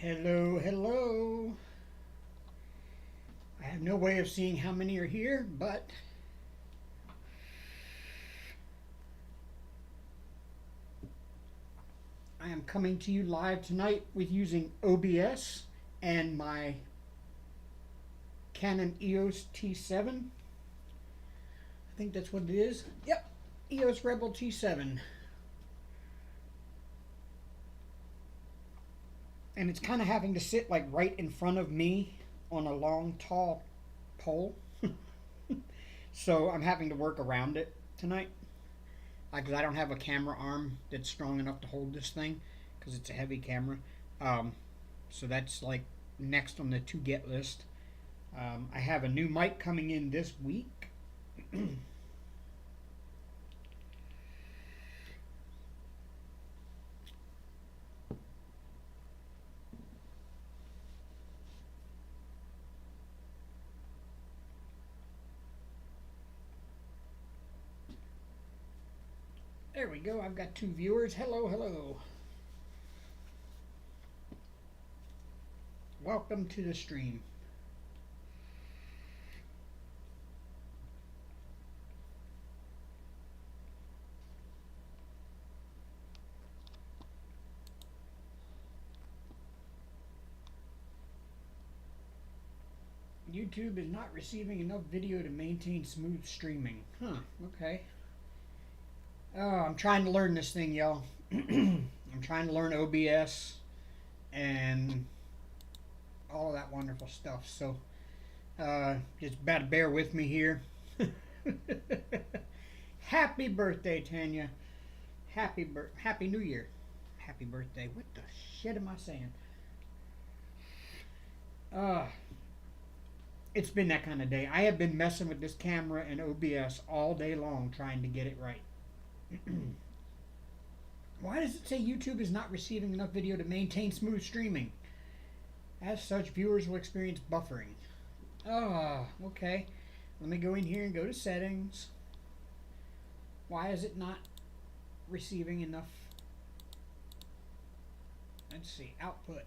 Hello, hello. I have no way of seeing how many are here, but I am coming to you live tonight with using OBS and my Canon EOS T7. I think that's what it is. Yep, EOS Rebel T7. And it's kind of having to sit like right in front of me on a long, tall pole. So I'm having to work around it tonight. Because I don't have a camera arm that's strong enough to hold this thing because it's a heavy camera. So that's like next on the to get list. I have a new mic coming in this week. There we go. I've got 2 viewers. Hello, hello. Welcome to the stream. YouTube is not receiving enough video to maintain smooth streaming. Huh, okay. Oh, I'm trying to learn this thing, y'all. I'm trying to learn OBS and all of that wonderful stuff. So, just about to bear with me here. Happy birthday, Tanya. Happy New Year. Happy birthday. What the shit am I saying? It's been that kind of day. I have been messing with this camera and OBS all day long trying to get it right. Why does it say YouTube is not receiving enough video to maintain smooth streaming? As such, viewers will experience buffering. Oh, okay. Let me go in here and go to settings. Why is it not receiving enough? Let's see, output.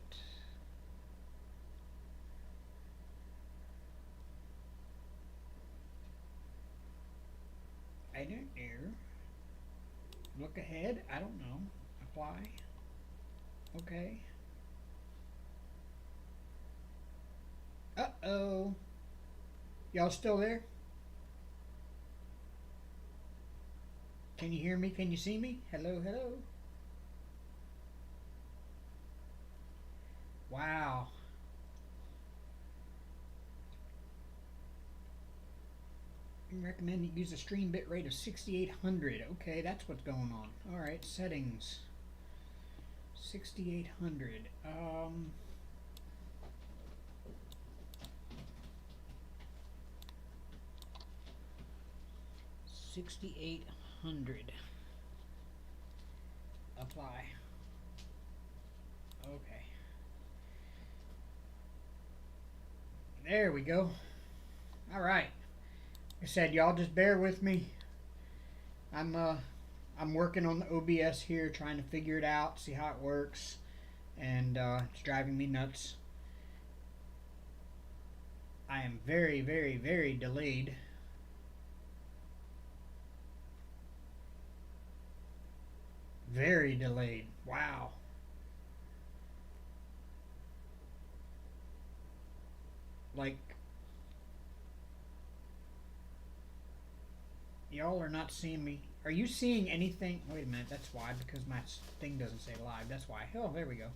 I don't know. Look ahead, I don't know. Apply. Okay. Uh-oh. Y'all still there? Can you hear me? Can you see me? Hello, hello. Wow. I recommend you use a stream bit rate of 6800. Okay, that's what's going on. All right, settings. 6800. 6800. Apply. Okay. There we go. All right. Like I said, y'all just bear with me. I'm working on the OBS here, trying to figure it out, see how it works, and it's driving me nuts. I am very, very, very delayed. Very delayed. Wow. Like, y'all are not seeing me. Are you seeing anything? Wait a minute, that's why, because my thing doesn't say live. That's why. Oh, there we go.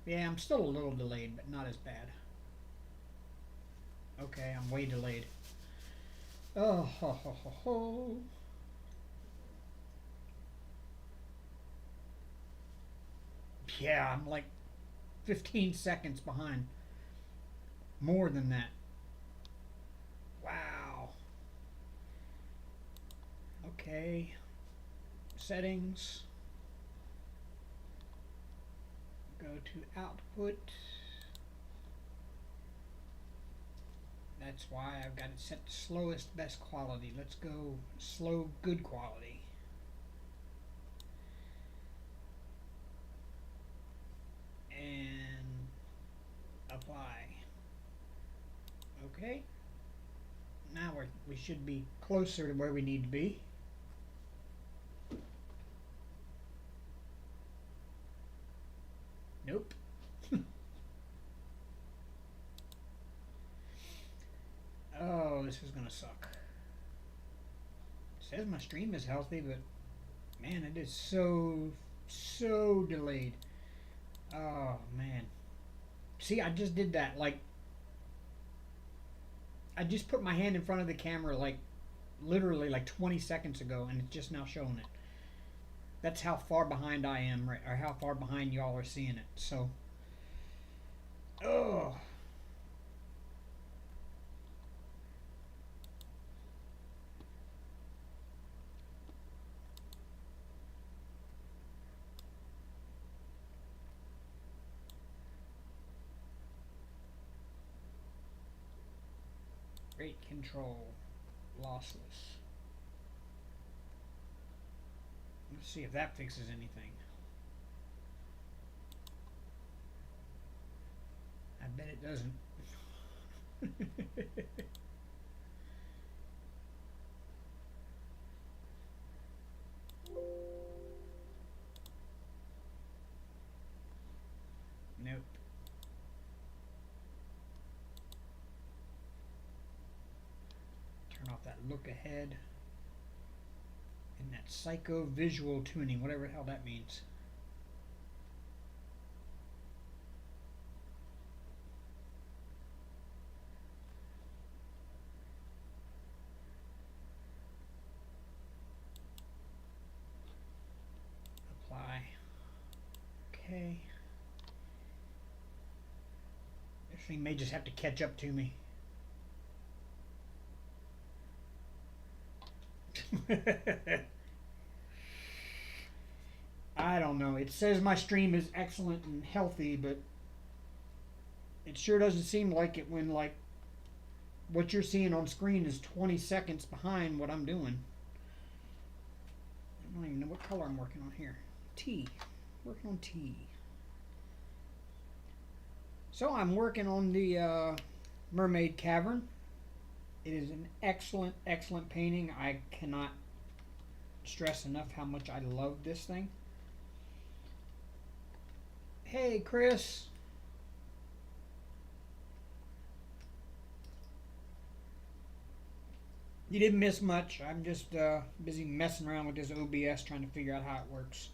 Yeah, I'm still a little delayed, but not as bad. Okay, I'm way delayed. Oh, ho, ho, ho, ho. Yeah, I'm like 15 seconds behind. More than that. Wow. Okay. Settings. Go to output. That's why I've got it set to slowest best quality. Let's go slow good quality. we should be closer to where we need to be. Nope. Oh, this is gonna suck. It says my stream is healthy, but man, it is so delayed. Oh man. See, I just did that. Like, I just put my hand in front of the camera, like, literally like 20 seconds ago, and it's just now showing it. That's how far behind I am, right? Or how far behind y'all are seeing it. So, oh. Rate control, lossless. Let's see if that fixes anything. I bet it doesn't. Nope. Turn off that look ahead and that psycho visual tuning, whatever the hell that means. Apply. Okay. This thing may just have to catch up to me. I don't know. It says my stream is excellent and healthy, but it sure doesn't seem like it when, like, what you're seeing on screen is 20 seconds behind what I'm doing. I don't even know what color I'm working on here. T. Working on T. So I'm working on the Mermaid Cavern. It is an excellent, excellent painting. I cannot stress enough how much I love this thing. Hey, Chris. You didn't miss much. I'm just busy messing around with this OBS trying to figure out how it works.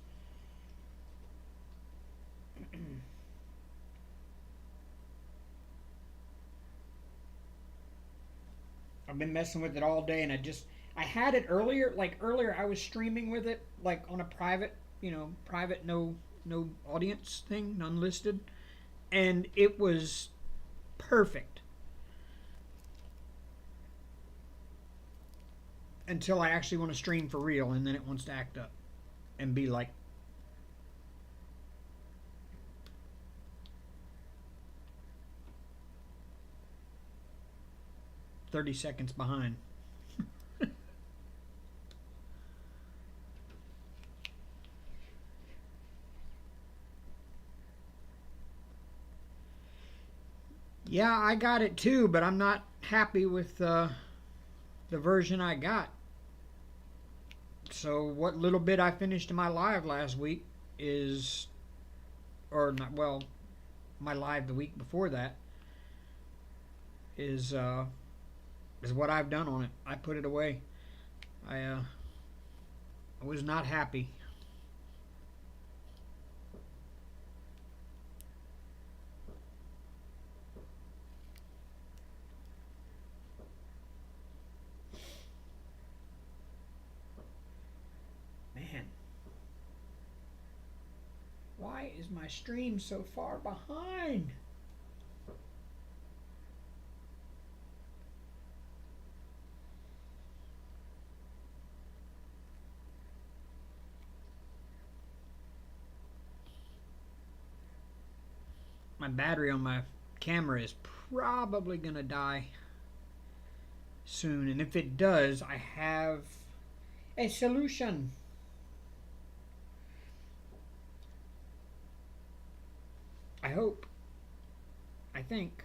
I've been messing with it all day, and I had it earlier. Like earlier, I was streaming with it, like on a private, private, no audience thing, unlisted, and it was perfect until I actually want to stream for real, and then it wants to act up and be like 30 seconds behind. Yeah, I got it too, but I'm not happy with the version I got. So what little bit I finished in my live last week is, or not, well, my live the week before that is what I've done on it. I put it away. I was not happy. Man. Why is my stream so far behind? My battery on my camera is probably gonna die soon, and if it does, I have a solution. I hope. I think.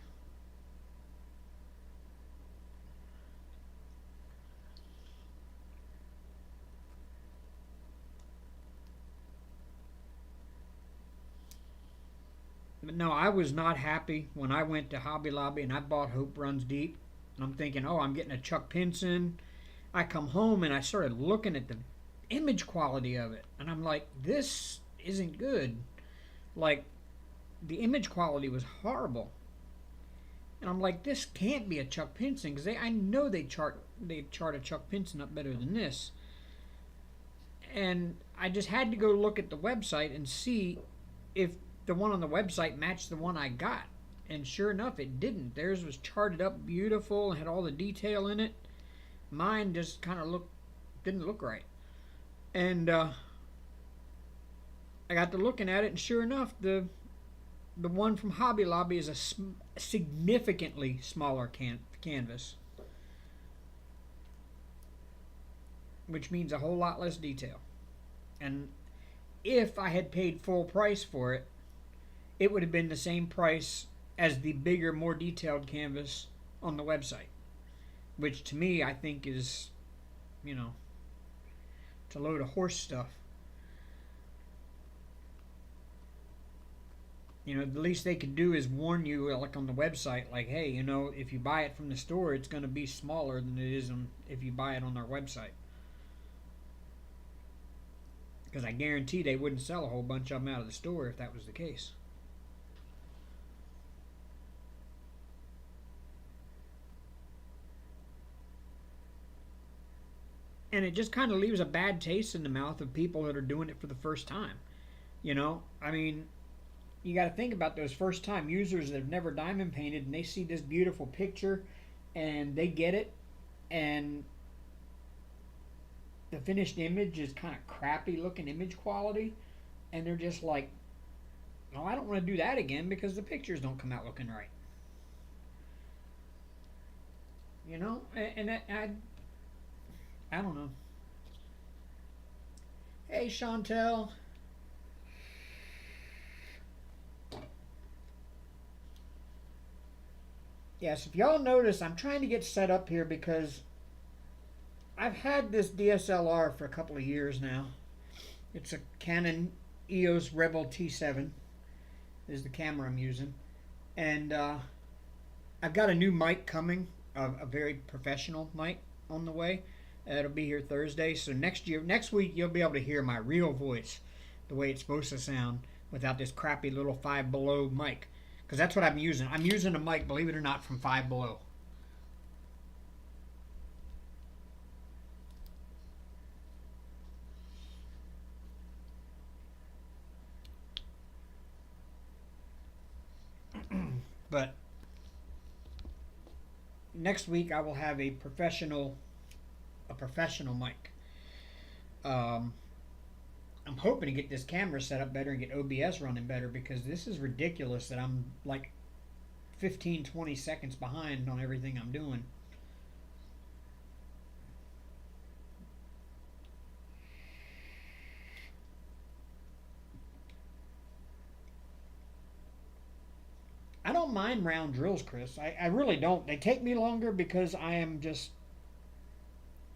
But no, I was not happy when I went to Hobby Lobby and I bought Hope Runs Deep. And I'm thinking, oh, I'm getting a Chuck Pinson. I come home and I started looking at the image quality of it. And I'm like, this isn't good. Like, the image quality was horrible. And I'm like, this can't be a Chuck Pinson because I know they chart a Chuck Pinson up better than this. And I just had to go look at the website and see if the one on the website matched the one I got. And sure enough, it didn't. Theirs was charted up beautiful and had all the detail in it. Mine just kind of didn't look right. And I got to looking at it, and sure enough, the one from Hobby Lobby is a significantly smaller canvas, which means a whole lot less detail. And if I had paid full price for it, it would have been the same price as the bigger, more detailed canvas on the website, which to me I think is, it's a load of horse stuff. The least they could do is warn you, like on the website, like, hey, if you buy it from the store, it's going to be smaller than it is if you buy it on their website. Because I guarantee they wouldn't sell a whole bunch of them out of the store if that was the case. And it just kind of leaves a bad taste in the mouth of people that are doing it for the first time. I mean, you got to think about those first time users that have never diamond painted, and they see this beautiful picture and they get it, and the finished image is kind of crappy looking image quality, and they're just like, no, I don't want to do that again because the pictures don't come out looking right. And I don't know. Hey, Chantel. Yes, if y'all notice, I'm trying to get set up here because I've had this DSLR for a couple of years now. It's a Canon EOS Rebel T7 is the camera I'm using. And I've got a new mic coming, a very professional mic on the way. It'll be here Thursday. So next week, you'll be able to hear my real voice, the way it's supposed to sound, without this crappy little Five Below mic. Because that's what I'm using. I'm using a mic, believe it or not, from Five Below. But next week I will have a professional mic. I'm hoping to get this camera set up better and get OBS running better because this is ridiculous that I'm like 15-20 seconds behind on everything I'm doing. I don't mind round drills, Chris. I really don't. They take me longer because I am just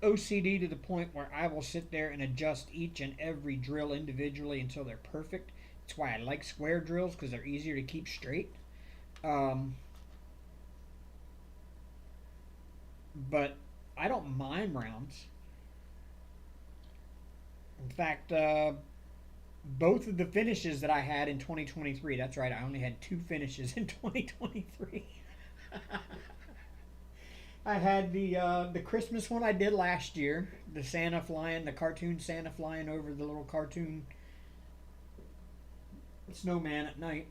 OCD to the point where I will sit there and adjust each and every drill individually until they're perfect. That's why I like square drills, because they're easier to keep straight. But I don't mind rounds. In fact, both of the finishes that I had in 2023, that's right, I only had 2 finishes in 2023. I had the Christmas one I did last year, the Santa flying, the cartoon Santa flying over the little cartoon snowman at night,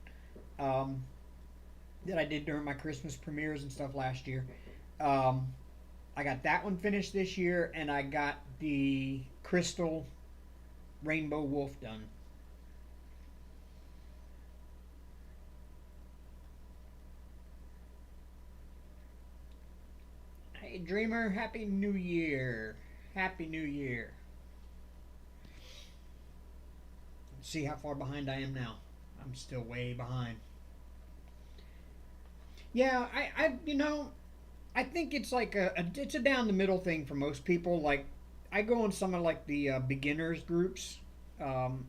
that I did during my Christmas premieres and stuff last year. I got that one finished this year, and I got the Crystal Rainbow Wolf done. Hey, Dreamer, Happy New Year. Happy New Year. Let's see how far behind I am now. I'm still way behind. Yeah, I think it's like it's a down the middle thing for most people. Like, I go on some of like the beginners groups on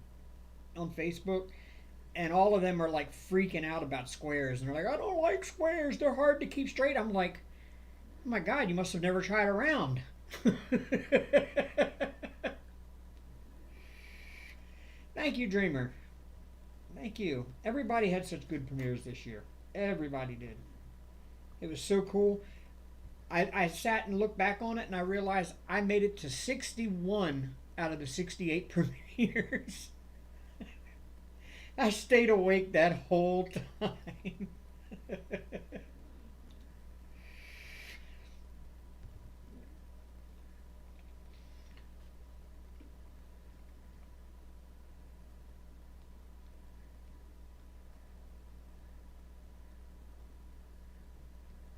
Facebook, and all of them are like freaking out about squares, and they're like, I don't like squares, they're hard to keep straight. I'm like, oh my god, you must have never tried a round. Thank you, Dreamer. Thank you. Everybody had such good premieres this year. Everybody did. It was so cool. I sat and looked back on it, and I realized I made it to 61 out of the 68 premieres. I stayed awake that whole time.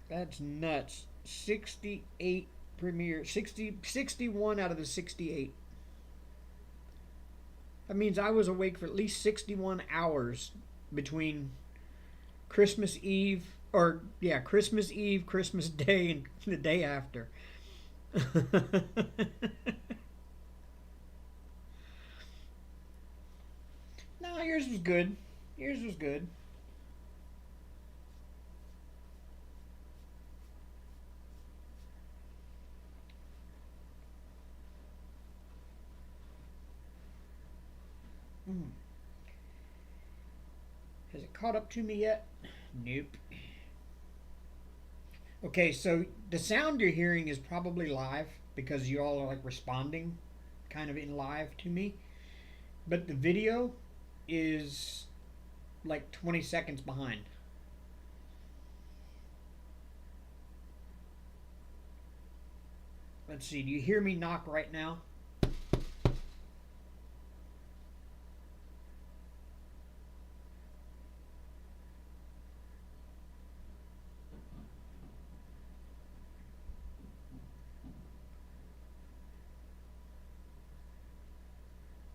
That's nuts. 68 premiere, 61 out of the 68. That means I was awake for at least 61 hours between Christmas Eve, Christmas Eve, Christmas Day, and the day after. No, yours was good. Yours was good. Has it caught up to me yet? Nope. Okay, so the sound you're hearing is probably live because you all are like responding kind of in live to me. But the video is like 20 seconds behind. Let's see, do you hear me knock right now?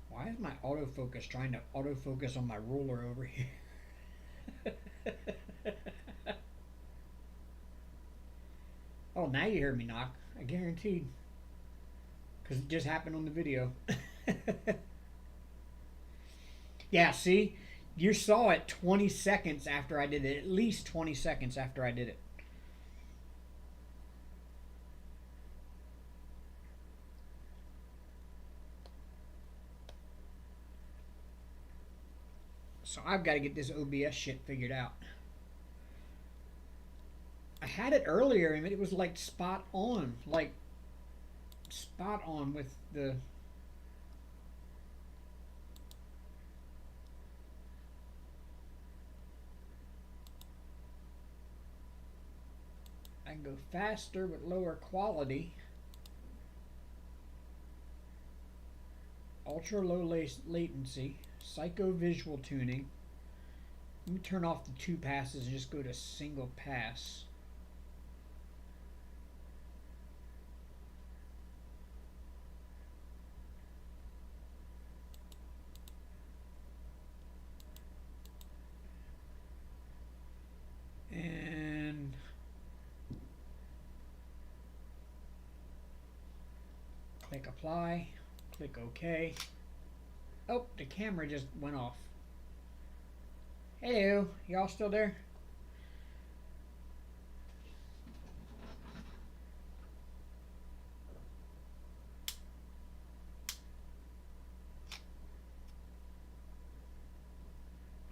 Why is my autofocus trying to autofocus on my ruler over here? Oh, now you hear me knock. I guaranteed. Because it just happened on the video. Yeah, see? You saw it 20 seconds after I did it. At least 20 seconds after I did it. So I've got to get this OBS shit figured out. I had it earlier and it was like spot on. Like spot on with the... I can go faster with lower quality. Ultra low latency. Psycho visual tuning. Let me turn off the 2 passes and just go to single pass. And click apply, click OK. Oh, the camera just went off. Hello, y'all still there?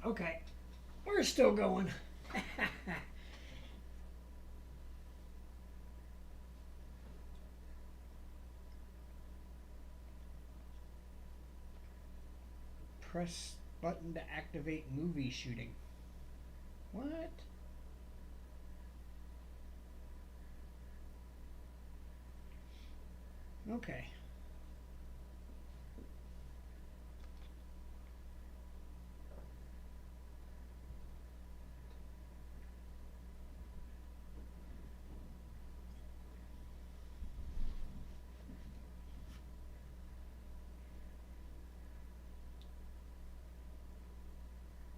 Okay, we're still going. Press button to activate movie shooting. What? Okay.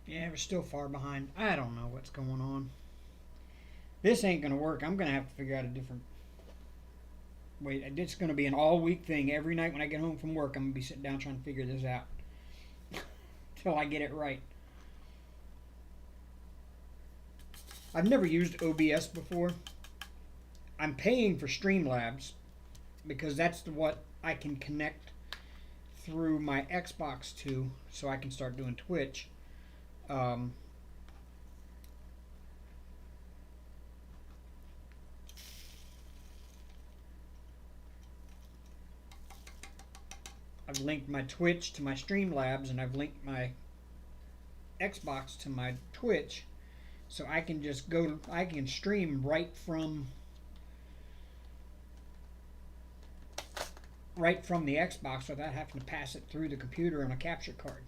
Yeah, we're still far behind. I don't know what's going on. This ain't gonna work. I'm gonna have to figure out a different... Wait, it's gonna be an all-week thing. Every night when I get home from work, I'm gonna be sitting down trying to figure this out. Till I get it right. I've never used OBS before. I'm paying for Streamlabs because that's what I can connect through my Xbox to, so I can start doing Twitch. I've linked my Twitch to my Streamlabs, and I've linked my Xbox to my Twitch, so I can just go. I can stream right from the Xbox without having to pass it through the computer on a capture card.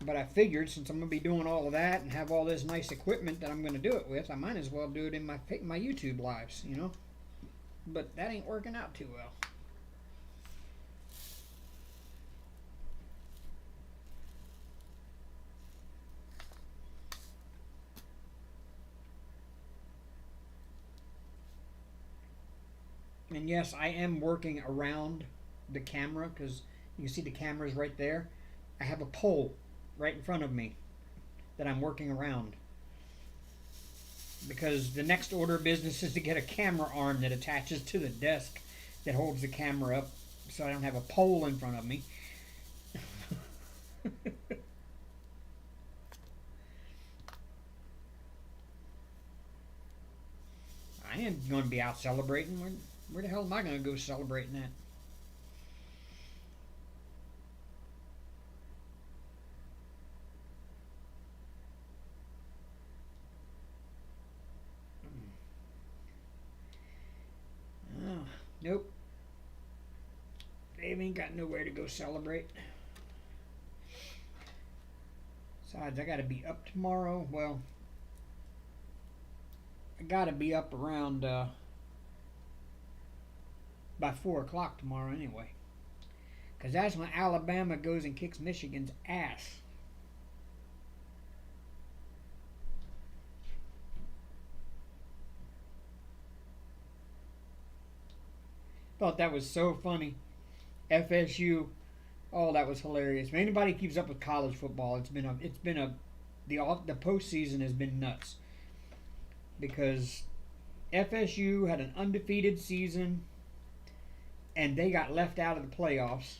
But I figured, since I'm going to be doing all of that and have all this nice equipment that I'm going to do it with, I might as well do it in my YouTube lives, you know. But that ain't working out too well. And yes, I am working around the camera, because you can see the camera's right there. I have a pole right in front of me that I'm working around, because the next order of business is to get a camera arm that attaches to the desk that holds the camera up, so I don't have a pole in front of me. I ain't going to be out celebrating. Where the hell am I going to go celebrating that? Oh, nope. Dave ain't got nowhere to go celebrate. Besides, I got to be up tomorrow. Well, I got to be up around by 4 o'clock tomorrow anyway, because that's when Alabama goes and kicks Michigan's ass. Thought that was so funny. FSU, oh, that was hilarious. If anybody keeps up with college football, the postseason has been nuts, because FSU had an undefeated season, and they got left out of the playoffs,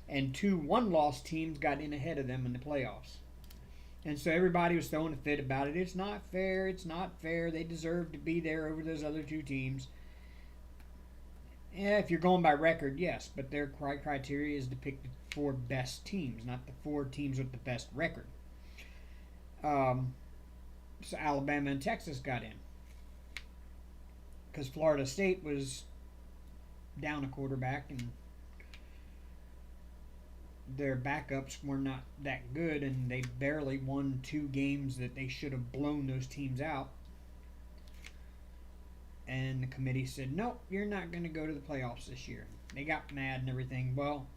and 2 one-loss teams got in ahead of them in the playoffs. And so everybody was throwing a fit about it. It's not fair. It's not fair. They deserve to be there over those other 2 teams. Yeah, if you're going by record, yes, but their criteria is to pick the 4 best teams, not the 4 teams with the best record. So Alabama and Texas got in, because Florida State was down a quarterback, and their backups were not that good, and they barely won 2 games that they should have blown those teams out. And the committee said, nope, you're not going to go to the playoffs this year. They got mad and everything. Well,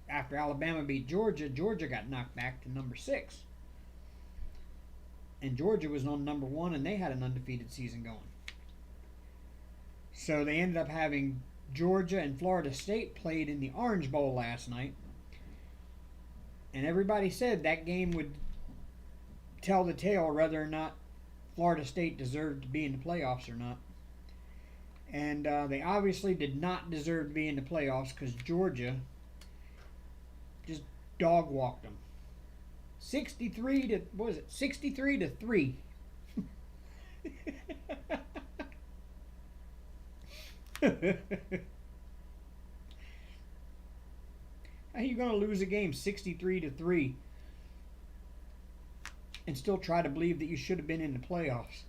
after Alabama beat Georgia, Georgia got knocked back to number 6. And Georgia was on number 1, and they had an undefeated season going. So they ended up having Georgia and Florida State played in the Orange Bowl last night. And everybody said that game would tell the tale whether or not Florida State deserved to be in the playoffs or not. And they obviously did not deserve to be in the playoffs, because Georgia just dog walked them. 63 to 3. How are you going to lose a game 63 to 3 and still try to believe that you should have been in the playoffs?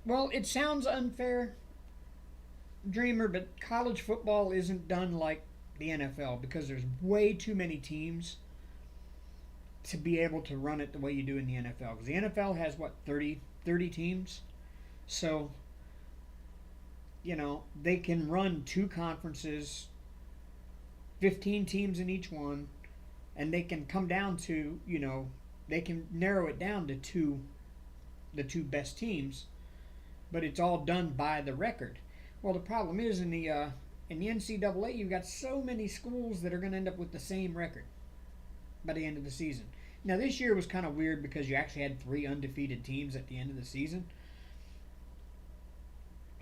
Well, it sounds unfair, Dreamer, but college football isn't done like the NFL, because there's way too many teams to be able to run it the way you do in the NFL. Because the NFL has, what, 30 teams? So, you know, they can run 2 conferences, 15 teams in each one, and they can come down to, you know, they can narrow it down to 2, the two best teams, but it's all done by the record. Well, the problem is in the NCAA, you've got so many schools that are going to end up with the same record by the end of the season. Now, this year was kind of weird because you actually had 3 undefeated teams at the end of the season.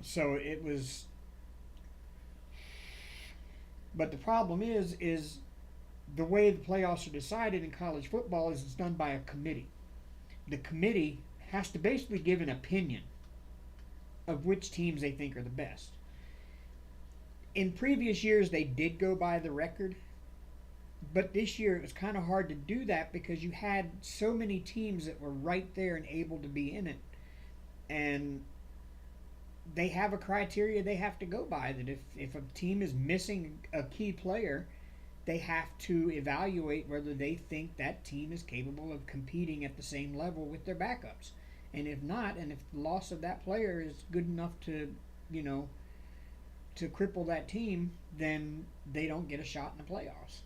So it was... But the problem is the way the playoffs are decided in college football is it's done by a committee. The committee has to basically give an opinion of which teams they think are the best. In previous years, they did go by the record, but this year it was kind of hard to do that because you had so many teams that were right there and able to be in it. And they have a criteria they have to go by, that if a team is missing a key player, they have to evaluate whether they think that team is capable of competing at the same level with their backups. And if not, and if the loss of that player is good enough to, to cripple that team, then they don't get a shot in the playoffs.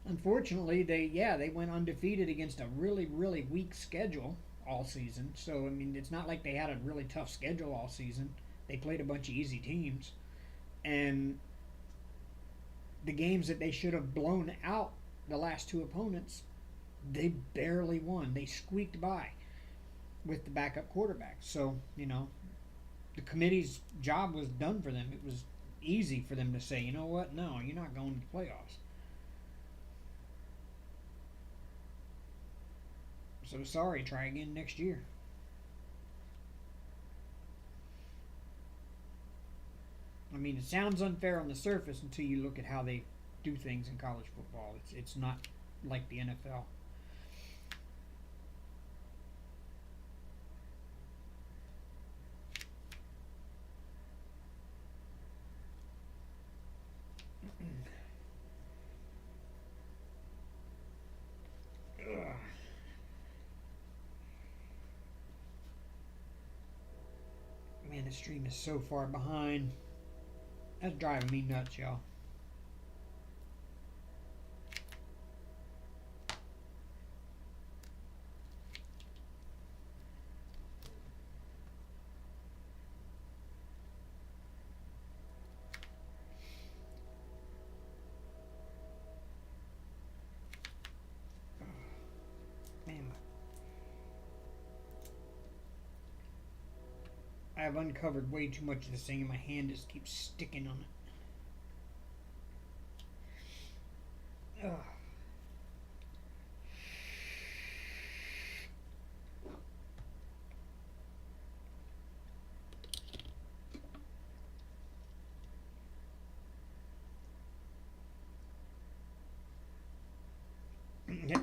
Unfortunately, they went undefeated against a really, really weak schedule all season. So, I mean, it's not like they had a really tough schedule all season. They played a bunch of easy teams. And the games that they should have blown out, the last 2 opponents, they barely won. They squeaked by with the backup quarterback. So, the committee's job was done for them. It was easy for them to say, you know what, no, you're not going to the playoffs. So sorry, try again next year. I mean, it sounds unfair on the surface until you look at how they do things in college football. It's not like the NFL. Man, the stream is so far behind. That's driving me nuts, y'all. Man, I have uncovered way too much of this thing and my hand just keeps sticking on it. Ugh.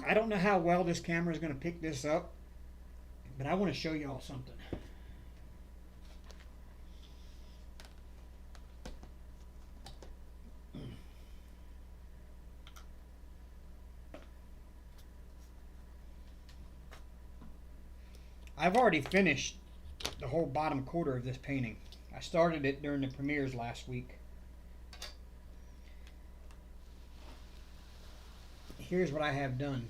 I don't know how well this camera is going to pick this up, but I want to show y'all something. I've already finished the whole bottom quarter of this painting. I started it during the premieres last week. Here's what I have done.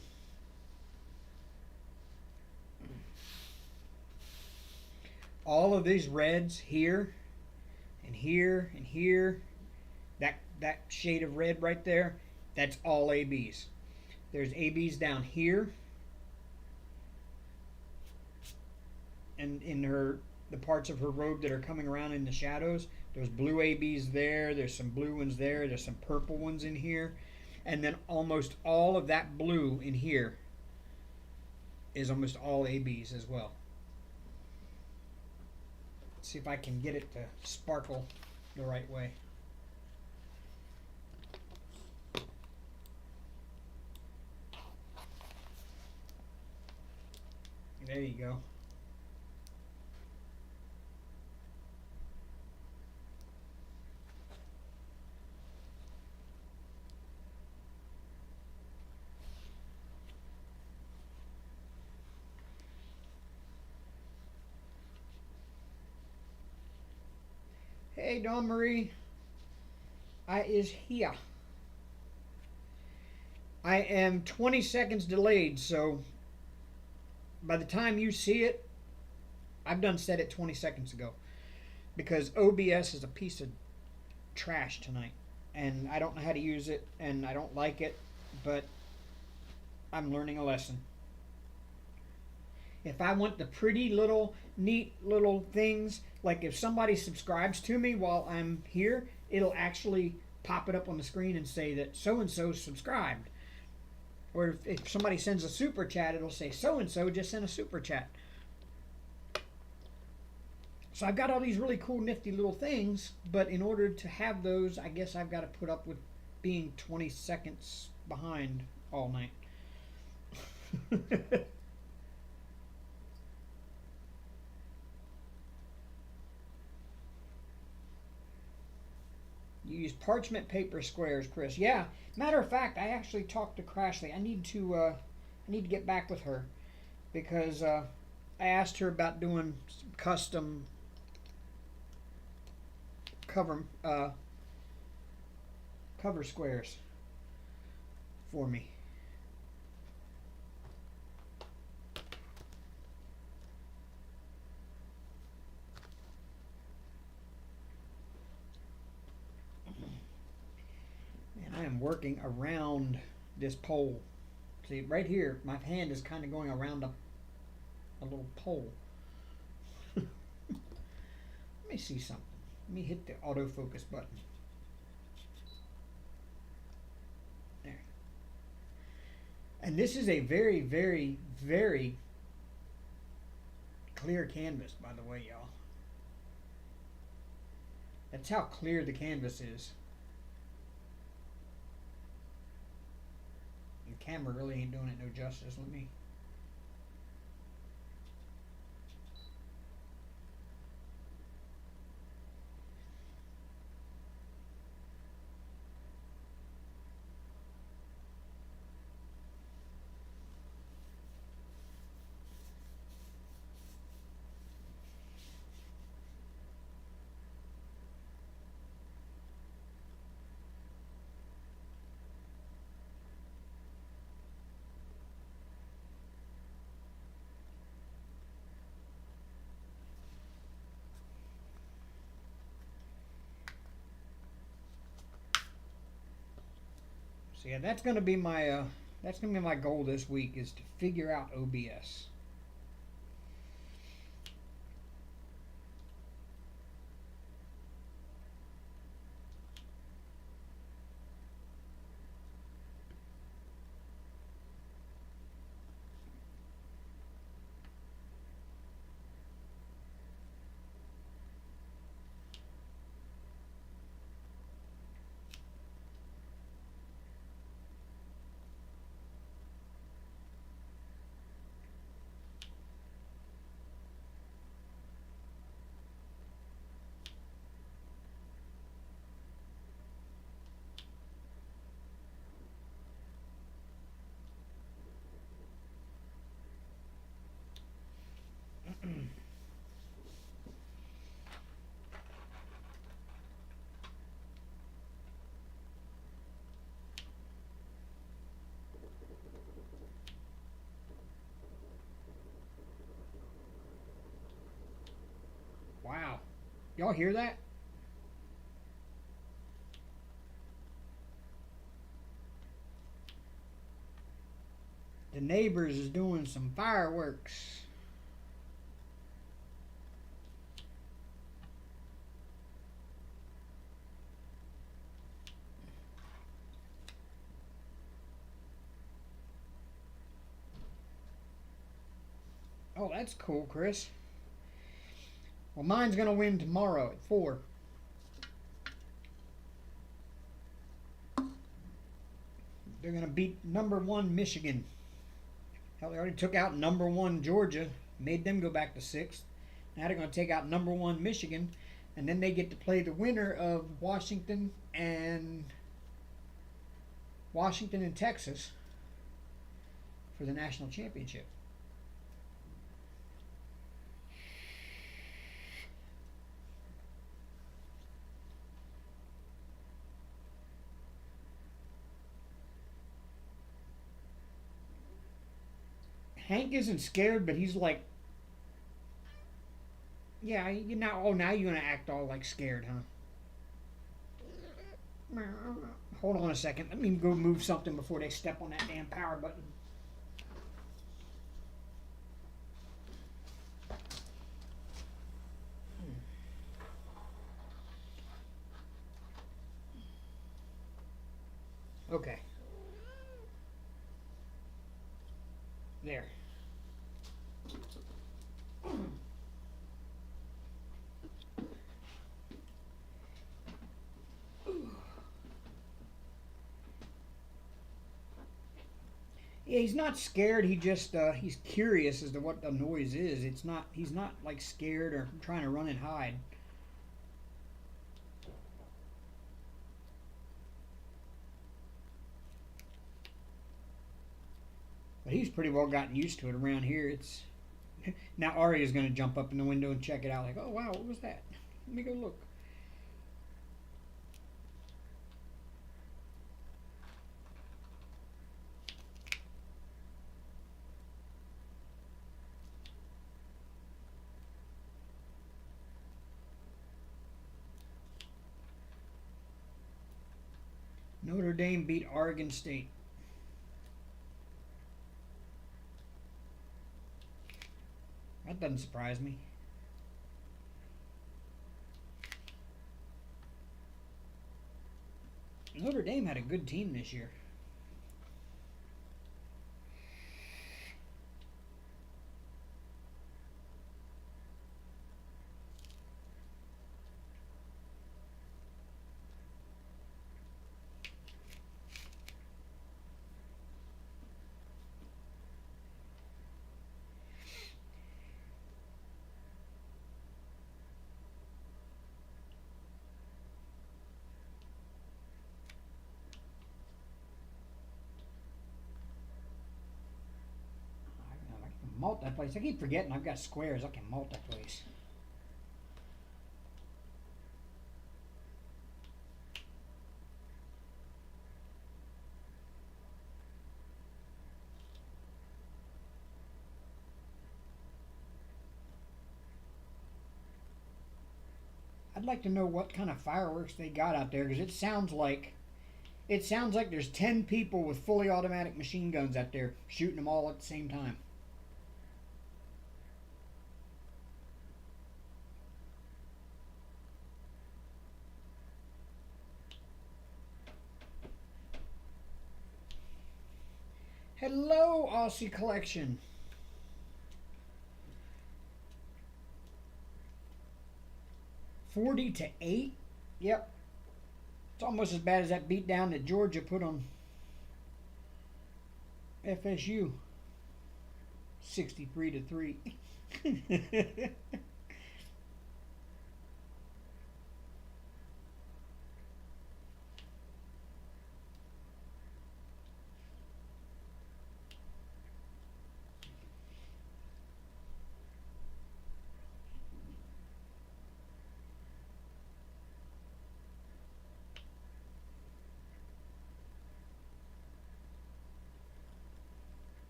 All of these reds here and here and here, that shade of red right there, that's all ABs. There's ABs down here, and in the parts of her robe that are coming around in the shadows, there's blue ABs there, there's some blue ones there, there's some purple ones in here, and then almost all of that blue in here is almost all ABs as well. Let's see if I can get it to sparkle the right way. There you go. Hey, Dawn Marie. I is here. I am 20 seconds delayed, so by the time you see it, I've done said it 20 seconds ago because OBS is a piece of trash tonight, and I don't know how to use it, and I don't like it, but I'm learning a lesson. If I want the pretty little, neat little things, like if somebody subscribes to me while I'm here, it'll actually pop it up on the screen and say that so and so subscribed. Or if somebody sends a super chat, it'll say so and so just sent a super chat. So I've got all these really cool, nifty little things, but in order to have those, I guess I've got to put up with being 20 seconds behind all night. You use parchment paper squares, Chris. Yeah. Matter of fact, I actually talked to Crashly. I need to get back with her because I asked her about doing some custom cover squares for me. I am working around this pole. See, right here, my hand is kind of going around a little pole. Let me see something. Let me hit the autofocus button. There. And this is a very, very, very clear canvas, by the way, y'all. That's how clear the canvas is. The camera really ain't doing it no justice. Let me. So yeah, that's gonna be my goal this week, is to figure out OBS. Wow. Y'all hear that? The neighbors is doing some fireworks. Oh, that's cool, Chris. Well, mine's going to win tomorrow at 4. They're going to beat #1 Michigan. Hell, they already took out #1 Georgia, made them go back to 6th. Now they're going to take out #1 Michigan, and then they get to play the winner of Washington and Texas for the national championship. Hank isn't scared, but he's like Yeah, you now. Oh, now you're gonna act all like scared, huh? Hold on a second. Let me go move something before they step on that damn power button. Okay. There. Yeah, he's not scared. He just he's curious as to what the noise is. It's not. He's not like scared or trying to run and hide. But he's pretty well gotten used to it around here. It's now Arya's going to jump up in the window and check it out. Like, oh wow, what was that? Let me go look. Notre Dame beat Oregon State. That doesn't surprise me. Notre Dame had a good team this year. Multiplace. I keep forgetting I've got squares. I can multiplace. I'd like to know what kind of fireworks they got out there because it sounds like there's 10 people with fully automatic machine guns out there shooting them all at the same time. Hello, Aussie Collection. $40-8. Yep. It's almost as bad as that beatdown that Georgia put on FSU. 63-3.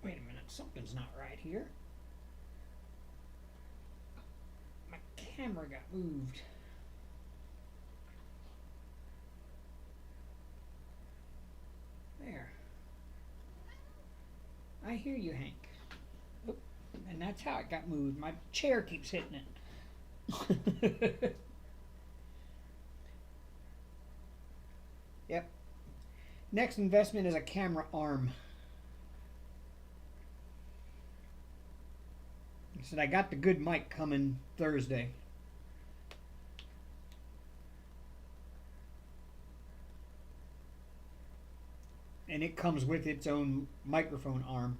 Wait a minute, something's not right here. My camera got moved. There. I hear you, Hank. Oop. And that's how it got moved. My chair keeps hitting it. Yep. Next investment is a camera arm. I said I got the good mic coming Thursday. And it comes with its own microphone arm.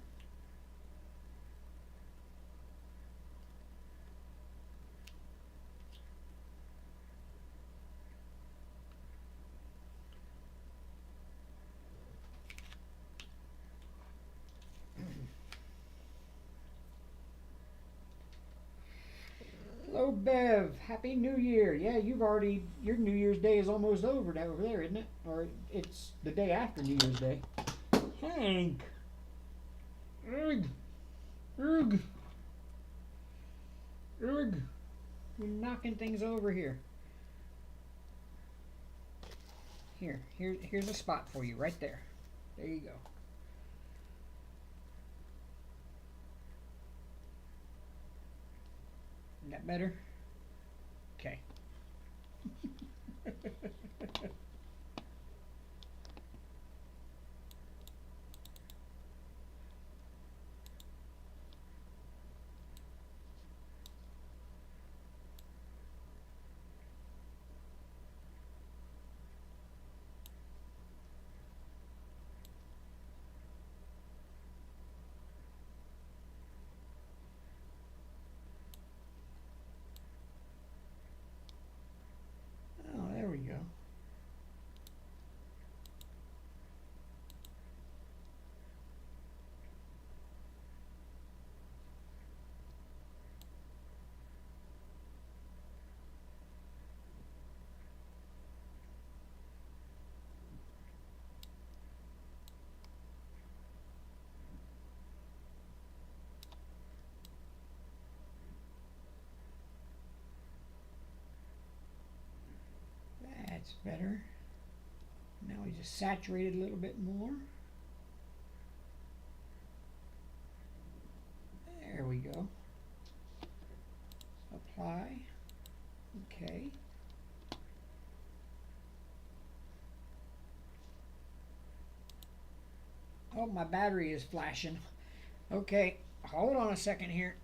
Bev. Happy New Year. Yeah, your New Year's Day is almost over there, isn't it? Or it's the day after New Year's Day. Hank. Ugh. Ugh. Ugh. You're knocking things over here. Here's a spot for you right there. There you go. Isn't that better? Okay. Oh, there we go. That's better. Now we just saturate it a little bit more. There we go. Apply. Okay. Oh, my battery is flashing. Okay, hold on a second here.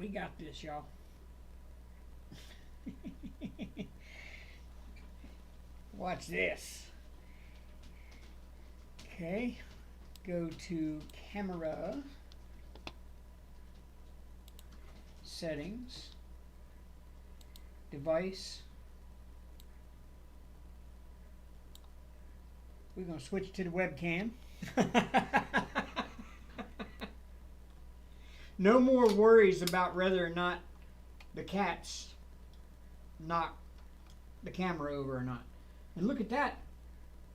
We got this, y'all. Watch this. Okay, go to camera, settings, device. We're going to switch to the webcam. No more worries about whether or not the cats knock the camera over or not. And look at that.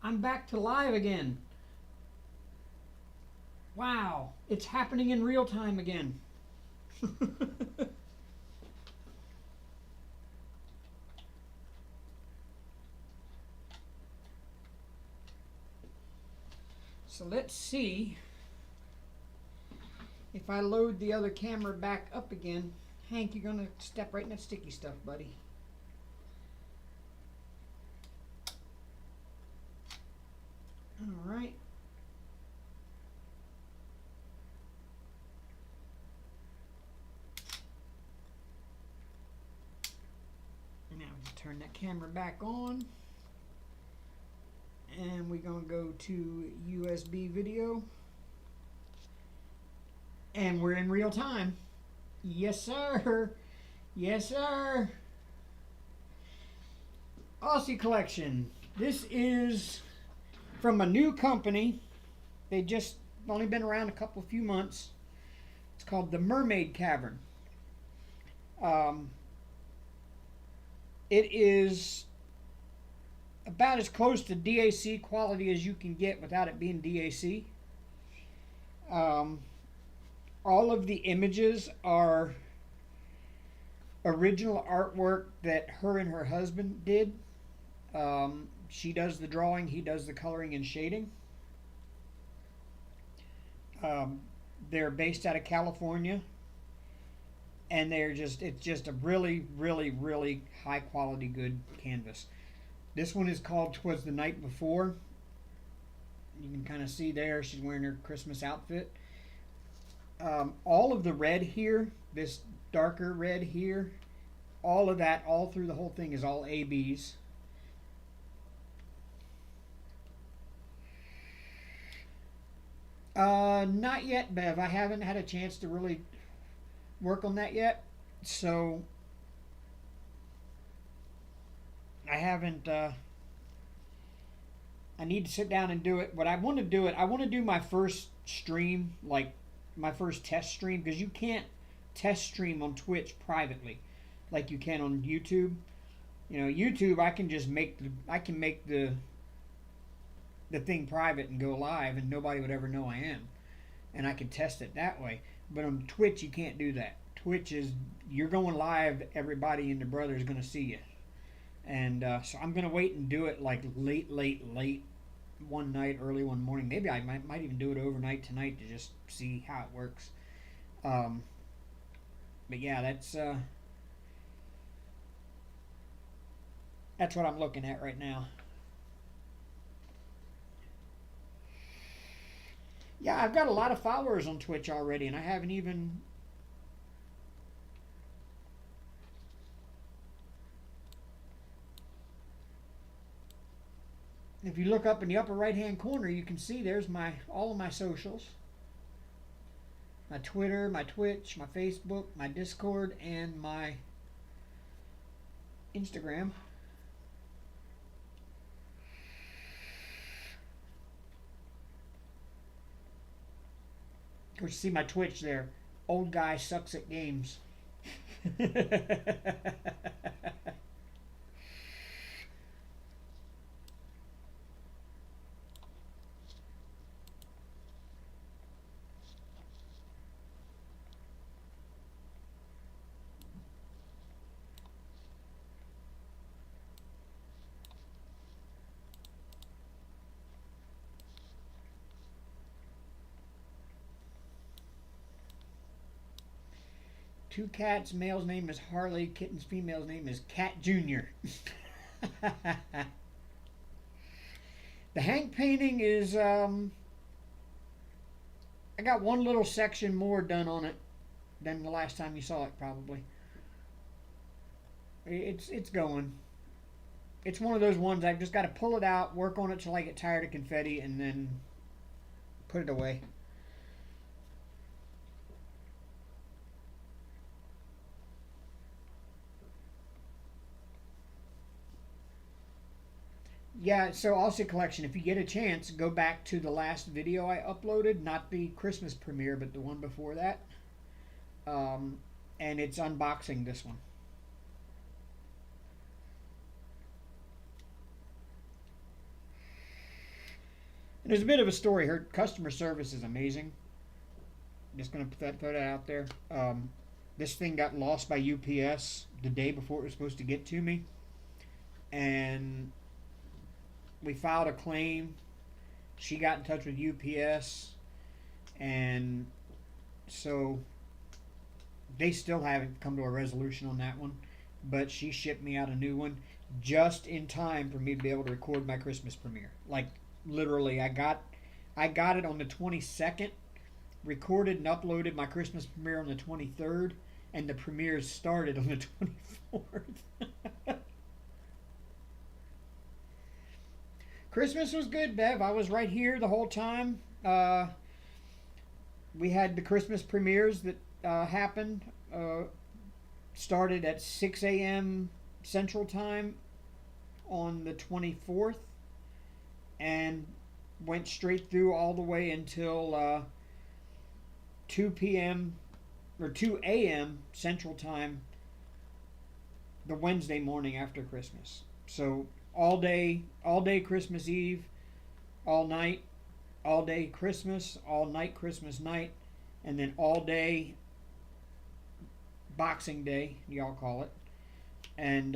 I'm back to live again. Wow. It's happening in real time again. So let's see if I load the other camera back up again. Hank, you're going to step right in that sticky stuff, buddy. All right. Now we just turn that camera back on. And we're going to go to USB video. And we're in real time. Yes, sir. Yes, sir. Aussie Collection. This is from a new company. They just only been around a few months. It's called the Mermaid Cavern. It is about as close to DAC quality as you can get without it being DAC. All of the images are original artwork that her and her husband did. She does the drawing, he does the coloring and shading. They're based out of California, and it's just a really, really, really high quality, good canvas. This one is called Twas the Night Before. You can kind of see there she's wearing her Christmas outfit. All of the red here, this darker red here, all of that, all through the whole thing is all ABs. Not yet, Bev. I haven't had a chance to really work on that yet, so I haven't I need to sit down and do it. But I want to do it. I want to do my first stream, like my first test stream, because you can't test stream on Twitch privately like you can on YouTube. You know, YouTube, I can just make the thing private and go live, and nobody would ever know I am, and I can test it that way. But on Twitch, you can't do that. Twitch is, you're going live, everybody and their brother is going to see you. And so I'm going to wait and do it like late one night, early one morning. Maybe I might even do it overnight tonight to just see how it works. But yeah, that's what I'm looking at right now. Yeah, I've got a lot of followers on Twitch already, and I haven't even... If you look up in the upper right-hand corner, you can see there's all of my socials. My Twitter, my Twitch, my Facebook, my Discord, and my Instagram. Of course, you see my Twitch there. Old guy sucks at games. Two cats, male's name is Harley, kitten's female's name is Cat Jr. The Hank painting is, I got one little section more done on it than the last time you saw it, probably. It's going. It's one of those ones I've just got to pull it out, work on it till I get tired of confetti, and then put it away. Yeah, so Aussie Collection, if you get a chance, go back to the last video I uploaded, not the Christmas premiere, but the one before that. And it's unboxing this one. And there's a bit of a story. Her customer service is amazing. I'm just going to put that out there. This thing got lost by UPS the day before it was supposed to get to me. And we filed a claim. She got in touch with UPS, and so they still haven't come to a resolution on that one, but she shipped me out a new one just in time for me to be able to record my Christmas premiere. Like, literally, I got it on the 22nd, recorded and uploaded my Christmas premiere on the 23rd, and the premiere started on the 24th. Christmas was good, Bev. I was right here the whole time. We had the Christmas premieres that happened. Started at 6 a.m. Central Time on the 24th and went straight through all the way until 2 p.m. or 2 a.m. Central Time the Wednesday morning after Christmas. So all day Christmas Eve, all night, all day Christmas, all night Christmas night, and then all day Boxing Day, y'all call it. And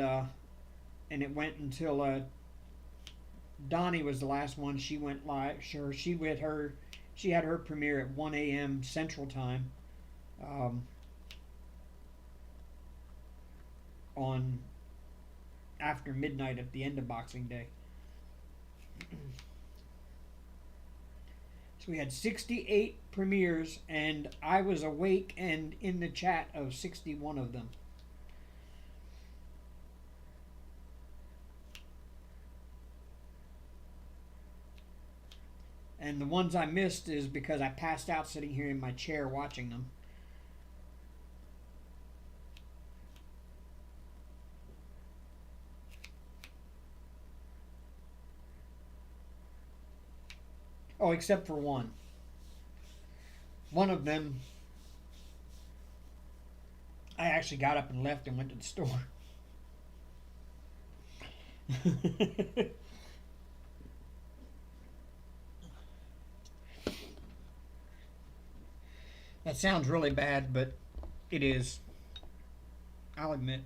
it went until Donnie was the last one. She went live. Sure, she had her premiere at 1 a.m. Central Time on after midnight at the end of Boxing Day. So we had 68 premieres, and I was awake and in the chat of 61 of them. And the ones I missed is because I passed out sitting here in my chair watching them. Oh, except for one. One of them, I actually got up and left and went to the store. That sounds really bad, but it is. I'll admit.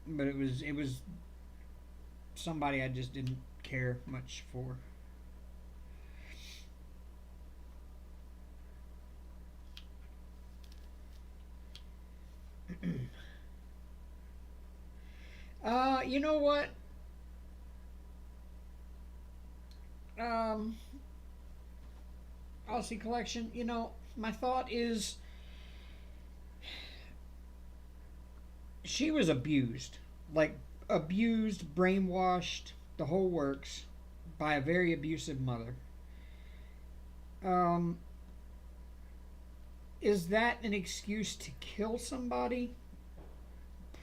But it was somebody I just didn't care much for. You know what? Um, Aussie collection. You know, my thought is she was abused, like abused, brainwashed, the whole works, by a very abusive mother. Um, is that an excuse to kill somebody?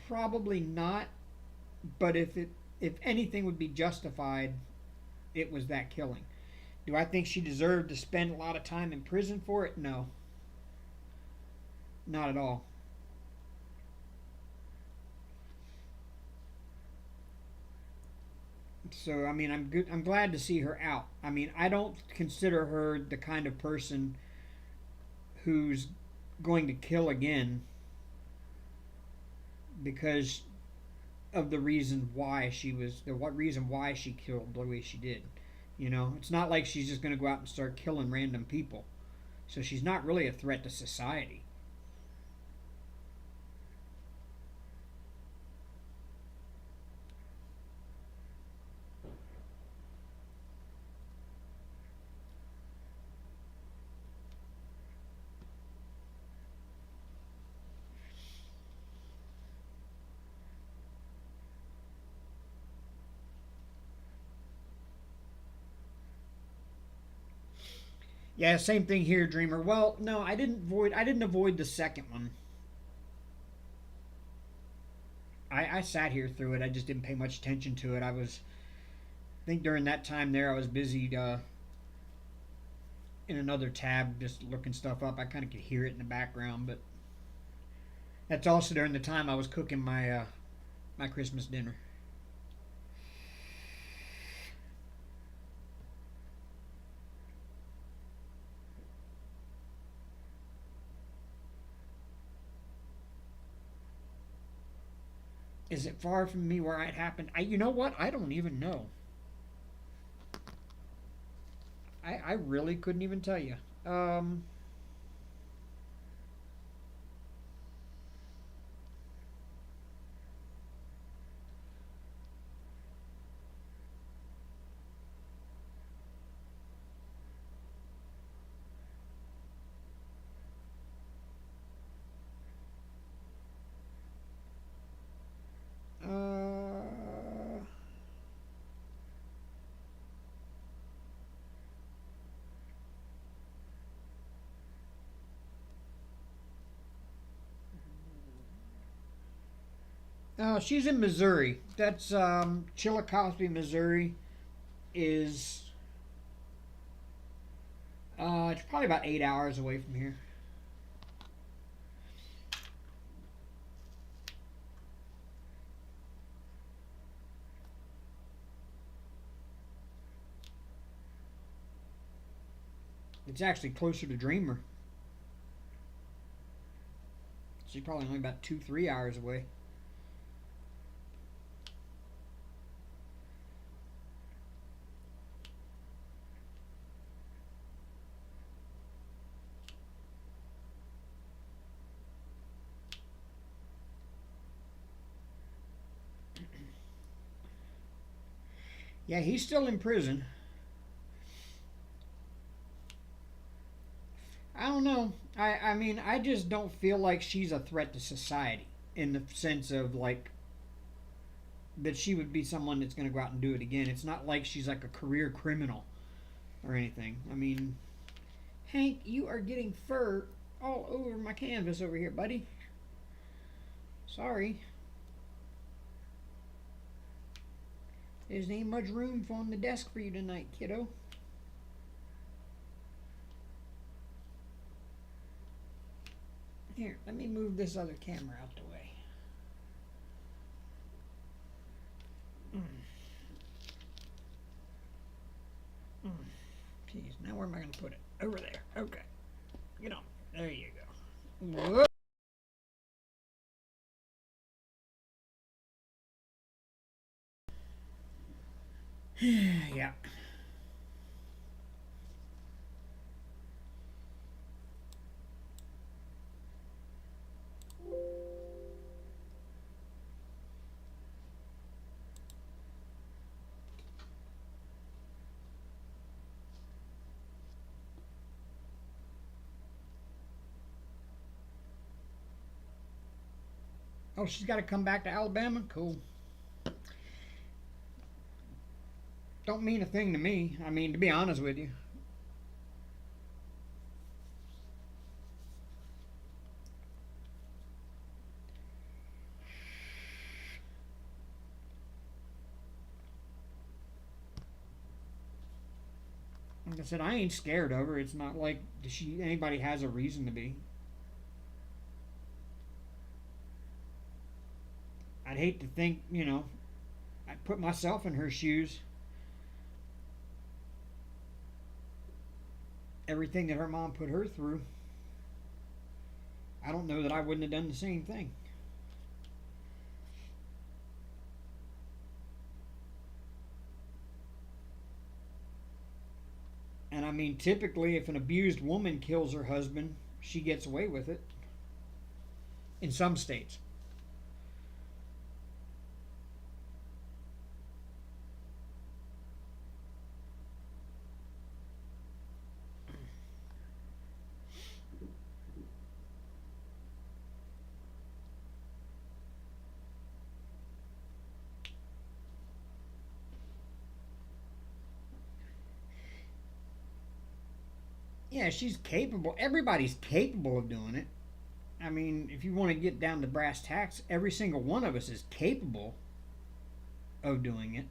Probably not. But if anything would be justified, it was that killing. Do I think she deserved to spend a lot of time in prison for it? No, not at all. So I mean, I'm good. I'm glad to see her out. I mean, I don't consider her the kind of person who's going to kill again because of the reason why she was the what reason why she killed the way she did. You know, it's not like she's just going to go out and start killing random people. So she's not really a threat to society. Yeah, same thing here, Dreamer. Well, no, I didn't avoid the second one. I sat here through it. I just didn't pay much attention to it. I think during that time there, I was busy in another tab, just looking stuff up. I kind of could hear it in the background, but that's also during the time I was cooking my Christmas dinner. Is it far from me where it happened? You know what? I don't even know. I really couldn't even tell you. Um, uh, she's in Missouri. That's Chillicothe, Missouri. Is it's probably about 8 hours away from here. It's actually closer to Dreamer. She's probably only about 2, 3 hours away. Yeah, he's still in prison. I don't know. I mean, I just don't feel like she's a threat to society in the sense of like that she would be someone that's going to go out and do it again. It's not like she's like a career criminal or anything. I mean, Hank, you are getting fur all over my canvas over here, buddy. Sorry. There's ain't much room on the desk for you tonight, kiddo. Here, let me move this other camera out the way. Jeez, now where am I going to put it? Over there. Okay. Get on. There you go. Whoa. Yeah. Oh, she's got to come back to Alabama? Cool. Don't mean a thing to me. I mean, to be honest with you. Like I said, I ain't scared of her. It's not like anybody has a reason to be. I'd hate to think, you know, I'd put myself in her shoes. Everything that her mom put her through, I don't know that I wouldn't have done the same thing. And I mean, typically, if an abused woman kills her husband, she gets away with it. In some states. Yeah, she's capable. Everybody's capable of doing it. I mean, if you want to get down to brass tacks, every single one of us is capable of doing it.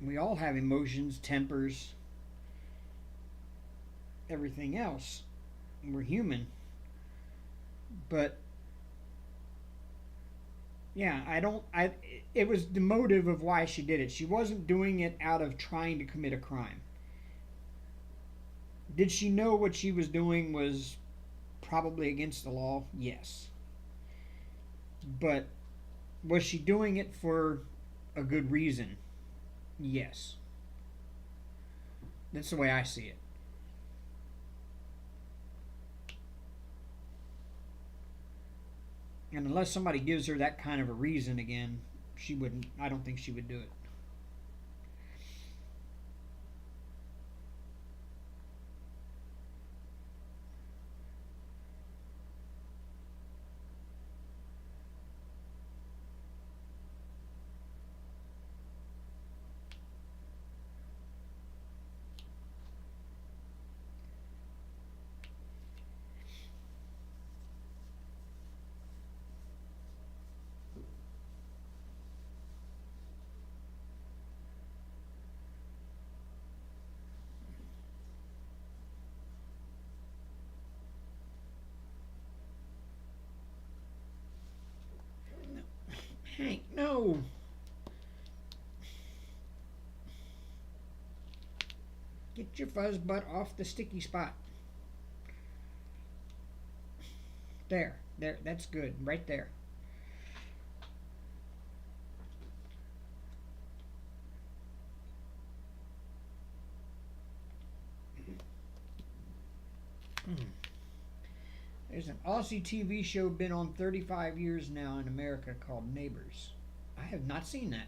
We all have emotions, tempers, everything else. We're human. But yeah, it was the motive of why she did it. She wasn't doing it out of trying to commit a crime. Did she know what she was doing was probably against the law? Yes. But was she doing it for a good reason? Yes. That's the way I see it. And unless somebody gives her that kind of a reason again, I don't think she would do it. Hank, no. Get your fuzz butt off the sticky spot. There, that's good, right there. There's an Aussie TV show been on 35 years now in America called Neighbors. I have not seen that.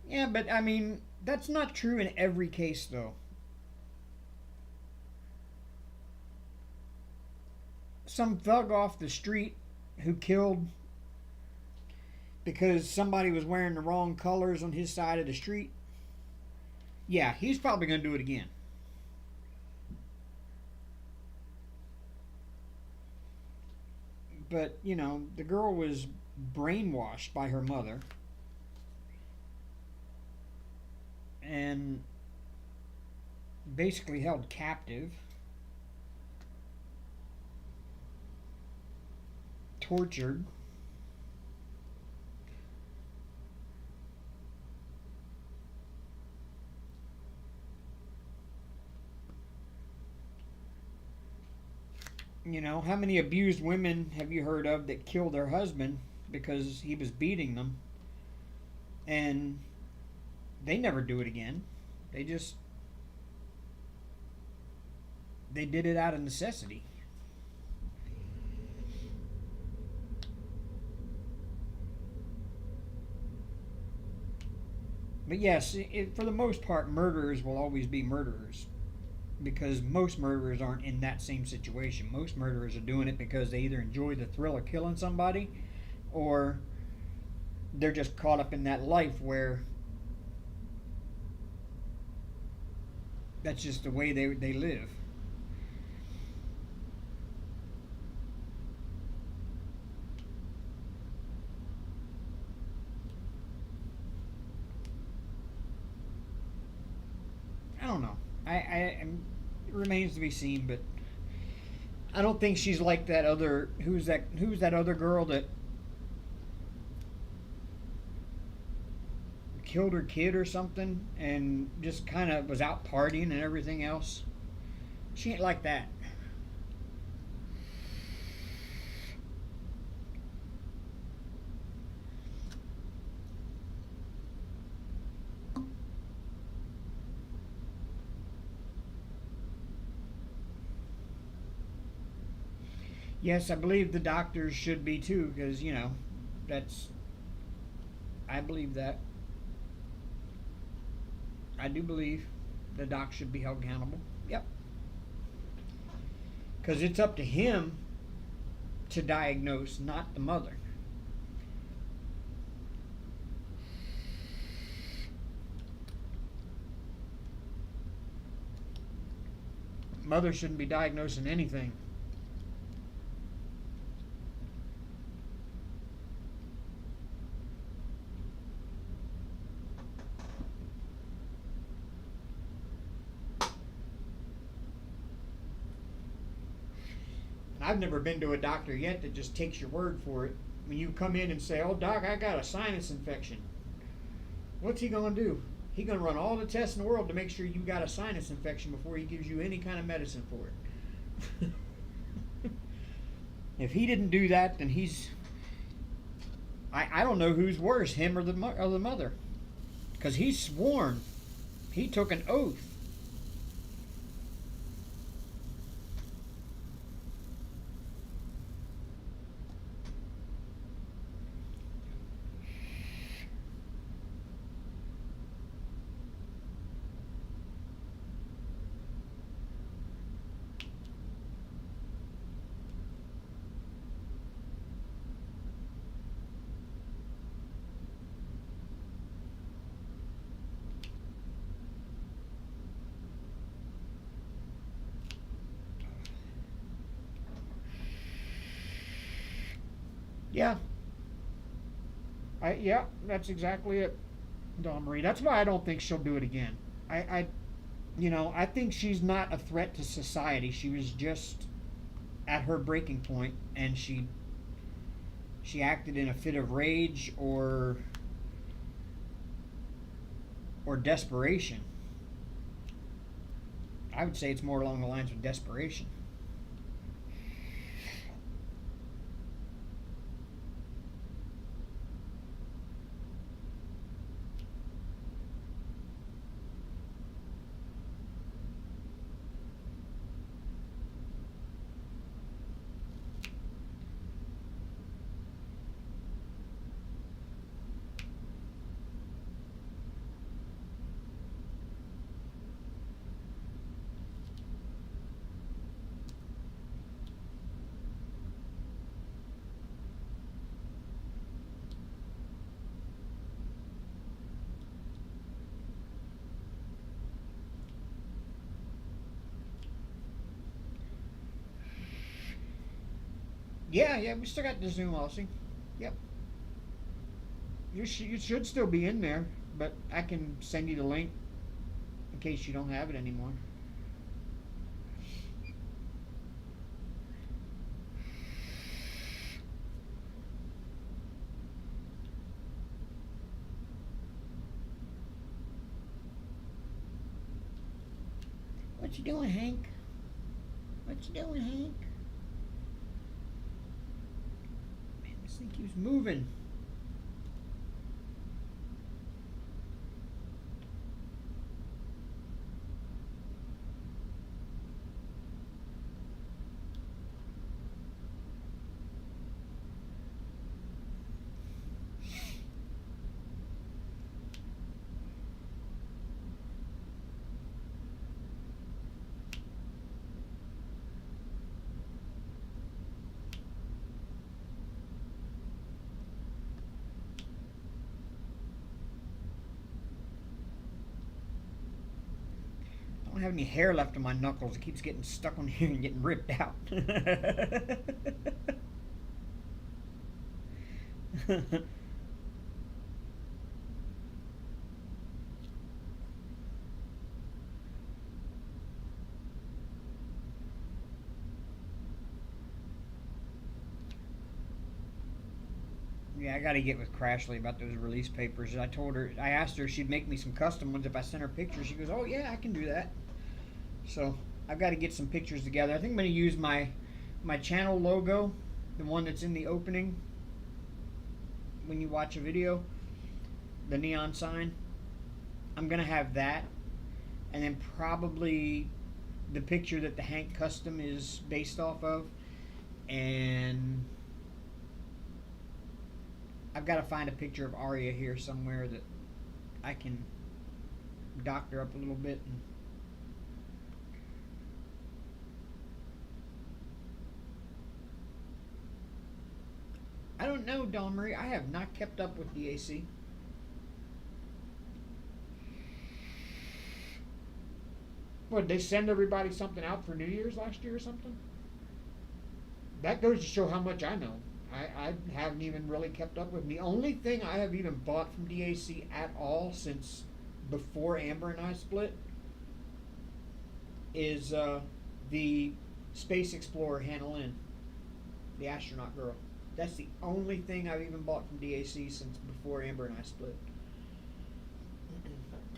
Yeah, but I mean, that's not true in every case, though. Some thug off the street who killed because somebody was wearing the wrong colors on his side of the street. Yeah, he's probably going to do it again. But, you know, the girl was brainwashed by her mother and basically held captive, tortured. You know, how many abused women have you heard of that killed their husband because he was beating them and they never do it again? They just they did it out of necessity. But yes, for the most part, murderers will always be murderers because most murderers aren't in that same situation. Most murderers are doing it because they either enjoy the thrill of killing somebody or they're just caught up in that life where that's just the way they live. I don't know. It remains to be seen, but I don't think she's like that other. Who's that other girl that killed her kid or something and just kind of was out partying and everything else? She ain't like that. Yes, I believe the doctors should be too, because you know, that's I believe that. I do believe the doc should be held accountable. Yep, because it's up to him to diagnose, not the mother. Mother shouldn't be diagnosing anything. I've never been to a doctor yet that just takes your word for it. When you come in and say, "Oh, doc, I got a sinus infection," what's he gonna do? He gonna run all the tests in the world to make sure you got a sinus infection before he gives you any kind of medicine for it. If he didn't do that, then he's. I don't know who's worse, him or the mother, because he's sworn. He took an oath. Yeah, yeah, that's exactly it, Dawn Marie. That's why I don't think she'll do it again. I think she's not a threat to society. She was just at her breaking point, and she acted in a fit of rage or desperation. I would say it's more along the lines of desperation. Yeah, we still got the Zoom Aussie. Yep. You should still be in there, but I can send you the link in case you don't have it anymore. What you doing, Hank? What you doing, Hank? Man, this thing keeps moving. I don't have any hair left on my knuckles. It keeps getting stuck on here and getting ripped out. Yeah, I got to get with Crashly about those release papers. I asked her if she'd make me some custom ones if I sent her pictures. She goes, "Oh yeah, I can do that." So I've got to get some pictures together. I think I'm going to use my channel logo, the one that's in the opening when you watch a video, the neon sign. I'm going to have that, and then probably the picture that the Hank custom is based off of, and I've got to find a picture of Arya here somewhere that I can doctor up a little bit. And I don't know, Dawn Marie. I have not kept up with DAC. What, they send everybody something out for New Year's last year or something? That goes to show how much I know. I haven't even really kept up with. The only thing I have even bought from DAC at all since before Amber and I split is the Space Explorer Hannah Lynn, the astronaut girl. That's the only thing I've even bought from DAC since before Amber and I split.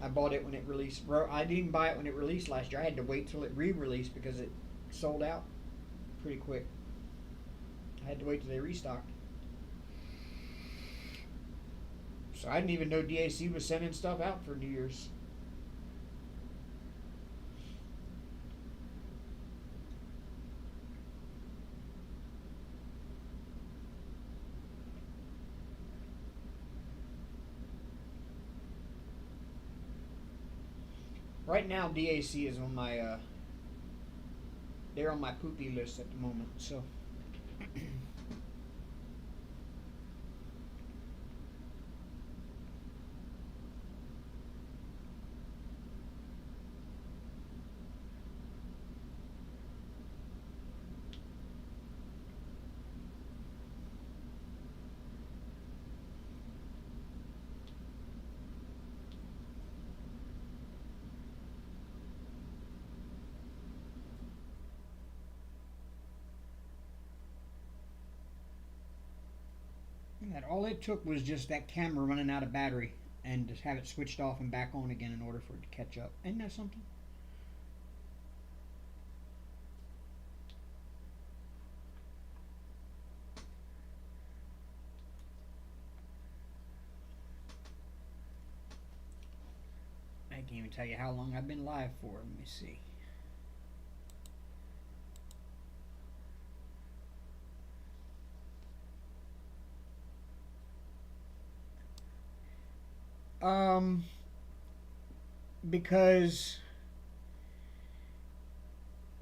I bought it when it released. I didn't buy it when it released last year. I had to wait till it re-released because it sold out pretty quick. I had to wait till they restocked. So I didn't even know DAC was sending stuff out for New Year's. Right now, DAC is on my. They're on my poopy list at the moment. So. And all it took was just that camera running out of battery and just have it switched off and back on again in order for it to catch up. Isn't that something? I can't even tell you how long I've been live for. Let me see. Because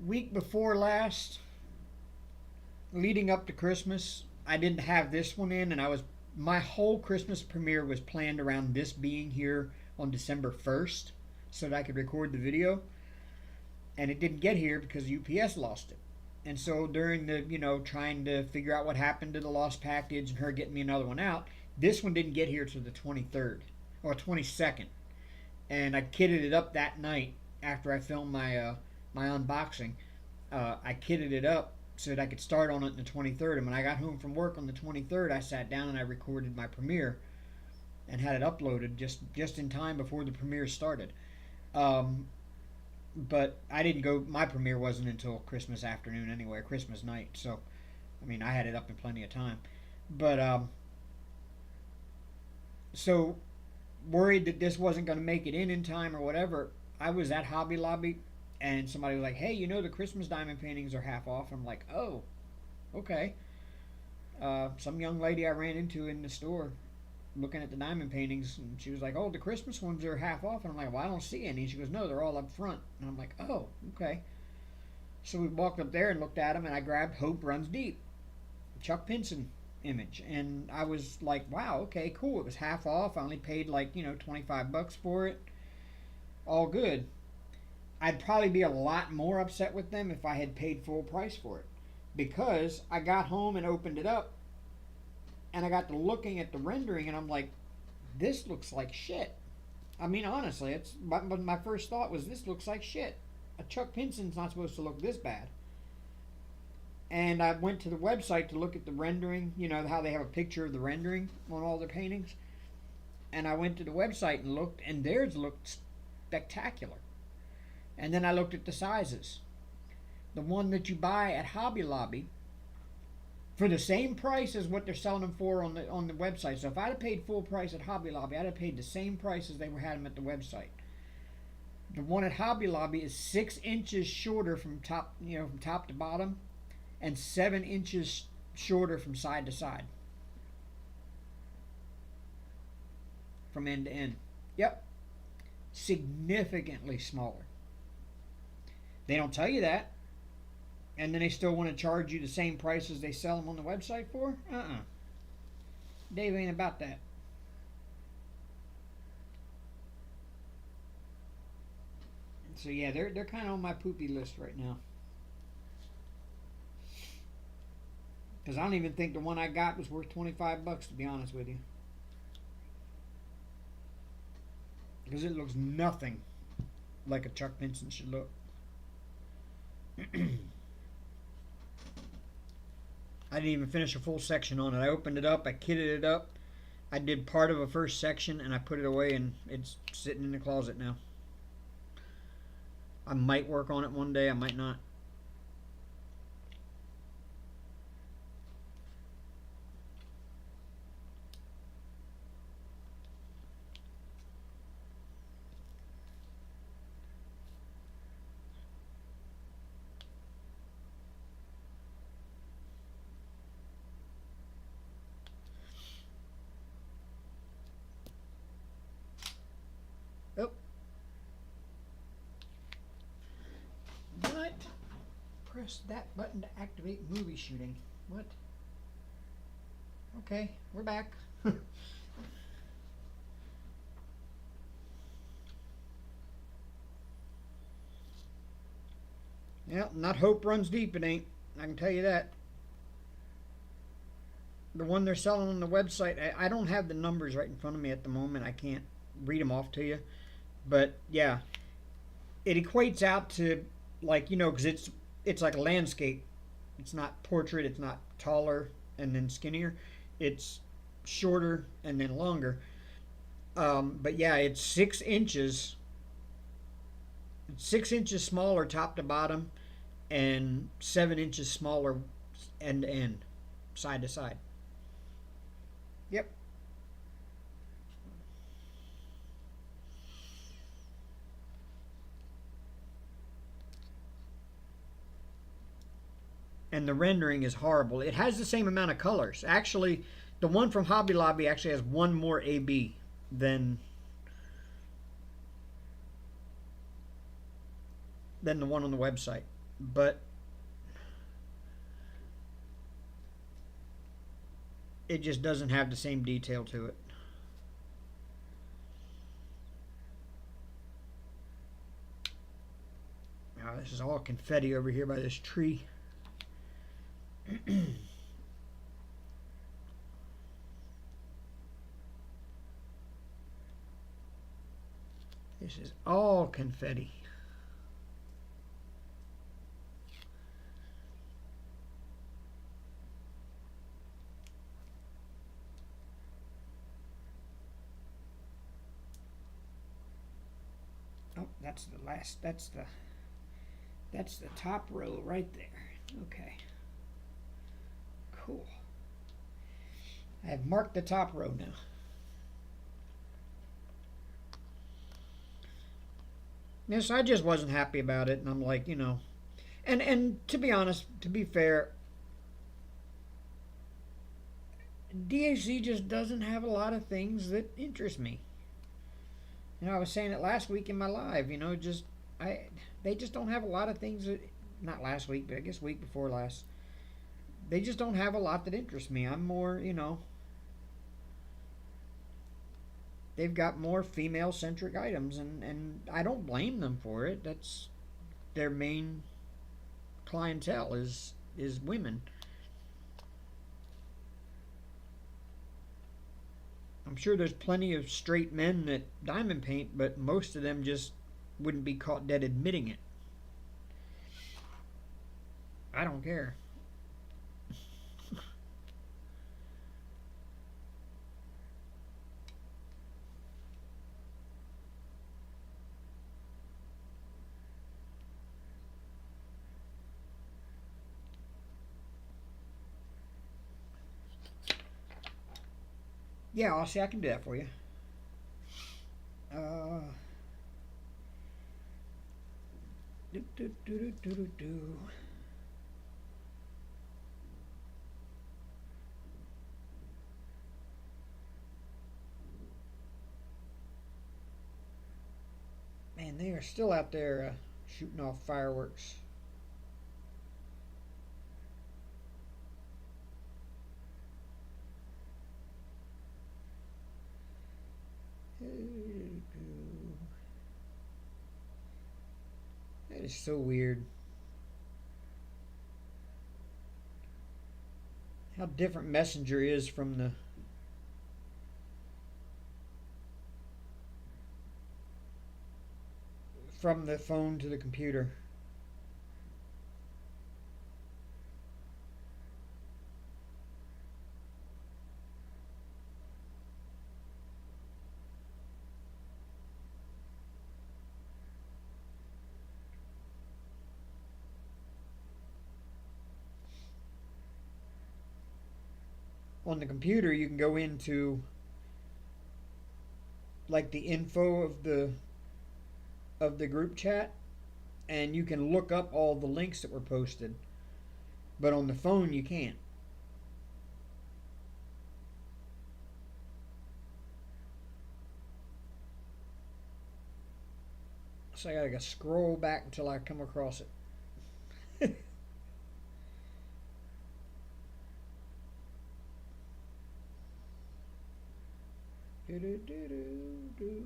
week before last, leading up to Christmas, I didn't have this one in, and my whole Christmas premiere was planned around this being here on December 1st so that I could record the video, and it didn't get here because UPS lost it. And so during the, trying to figure out what happened to the lost package and her getting me another one out, this one didn't get here till the 23rd or 22nd. And I kitted it up that night after I filmed my unboxing. I kitted it up so that I could start on it on the 23rd. And when I got home from work on the 23rd, I sat down and I recorded my premiere and had it uploaded just in time before the premiere started. But I didn't go. My premiere wasn't until Christmas afternoon anyway, Christmas night. So, I mean, I had it up in plenty of time. But so worried that this wasn't going to make it in time or whatever. I was at Hobby Lobby, and somebody was like, "Hey, the Christmas diamond paintings are half off." I'm like, "Oh, okay." Some young lady I ran into in the store looking at the diamond paintings, and she was like, "Oh, the Christmas ones are half off." And I'm like, "Well, I don't see any." And she goes, "No, they're all up front." And I'm like, "Oh, okay." So we walked up there and looked at them, and I grabbed Hope Runs Deep, Chuck Pinson image, and I was like, "Wow, okay, cool." It was half off. I only paid like $25 for it. All good. I'd probably be a lot more upset with them if I had paid full price for it, because I got home and opened it up, and I got to looking at the rendering, and I'm like, this looks like shit. I mean, honestly, it's my first thought was, this looks like shit. A Chuck Pinson's not supposed to look this bad. And I went to the website to look at the rendering, how they have a picture of the rendering on all their paintings. And I went to the website and looked, and theirs looked spectacular. And then I looked at the sizes. The one that you buy at Hobby Lobby, for the same price as what they're selling them for on the website. So if I'd have paid full price at Hobby Lobby, I'd have paid the same price as they had them at the website. The one at Hobby Lobby is 6 inches shorter from top to bottom, and 7 inches shorter from side to side, from end to end. Yep, significantly smaller. They don't tell you that. And then they still want to charge you the same price as they sell them on the website for? Dave ain't about that. So yeah, they're kind of on my poopy list right now. Because I don't even think the one I got was worth $25, to be honest with you. Because it looks nothing like a Chuck Pinson should look. I didn't even finish a full section on it. I opened it up, I kitted it up, I did part of a first section, and I put it away, and it's sitting in the closet now. I might work on it one day, I might not. Oh. What? Press that button to activate movie shooting. What? Okay, we're back. Yeah, not Hope Runs Deep, it ain't. I can tell you that. The one they're selling on the website, I don't have the numbers right in front of me at the moment. I can't read them off to you. But yeah, it equates out to, like, because it's like a landscape. It's not portrait, it's not taller and then skinnier. It's shorter and then longer. But yeah, it's 6 inches. It's 6 inches smaller top to bottom, and 7 inches smaller end to end, side to side. Yep. And the rendering is horrible. It has the same amount of colors. Actually, the one from Hobby Lobby actually has one more AB than the one on the website. But it just doesn't have the same detail to it. Now, this is all confetti over here by this tree. This is all confetti. Oh, that's the last, that's the top row right there. Okay. Cool. I have marked the top row now. Yes, I just wasn't happy about it, and I'm like, you know, and to be honest, to be fair, DAC just doesn't have a lot of things that interest me. You know, I was saying it last week in my live. You know, they just don't have a lot of things that, not last week, but I guess week before last. They just don't have a lot that interests me. I'm more, you know, they've got more female-centric items, and I don't blame them for it. That's their main clientele is women. I'm sure there's plenty of straight men that diamond paint, but most of them just wouldn't be caught dead admitting it. I don't care. Yeah, I'll see. I can do that for you. Do, do, do, do, do, do. Man, they are still out there shooting off fireworks. That is so weird. How different Messenger is from the phone to the computer. On the computer, you can go into like the info of the group chat, and you can look up all the links that were posted. But on the phone, you can't. So I gotta scroll back until I come across it. Do, do, do, do, do.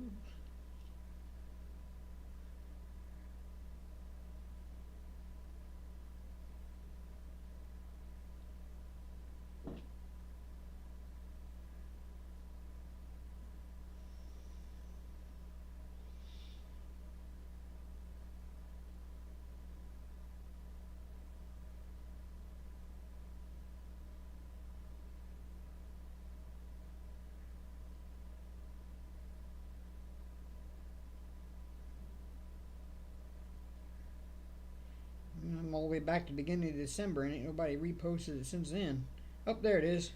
I'm all the way back to the beginning of December, and ain't nobody reposted it since then. Oh, there it is.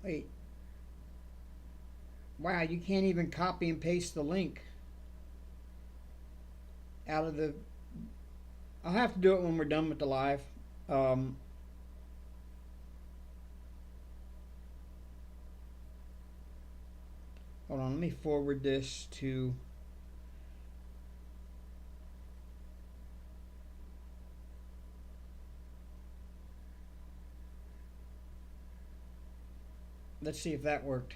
Wait. Wow, you can't even copy and paste the link out of the... I'll have to do it when we're done with the live. Hold on, let me forward this to... Let's see if that worked.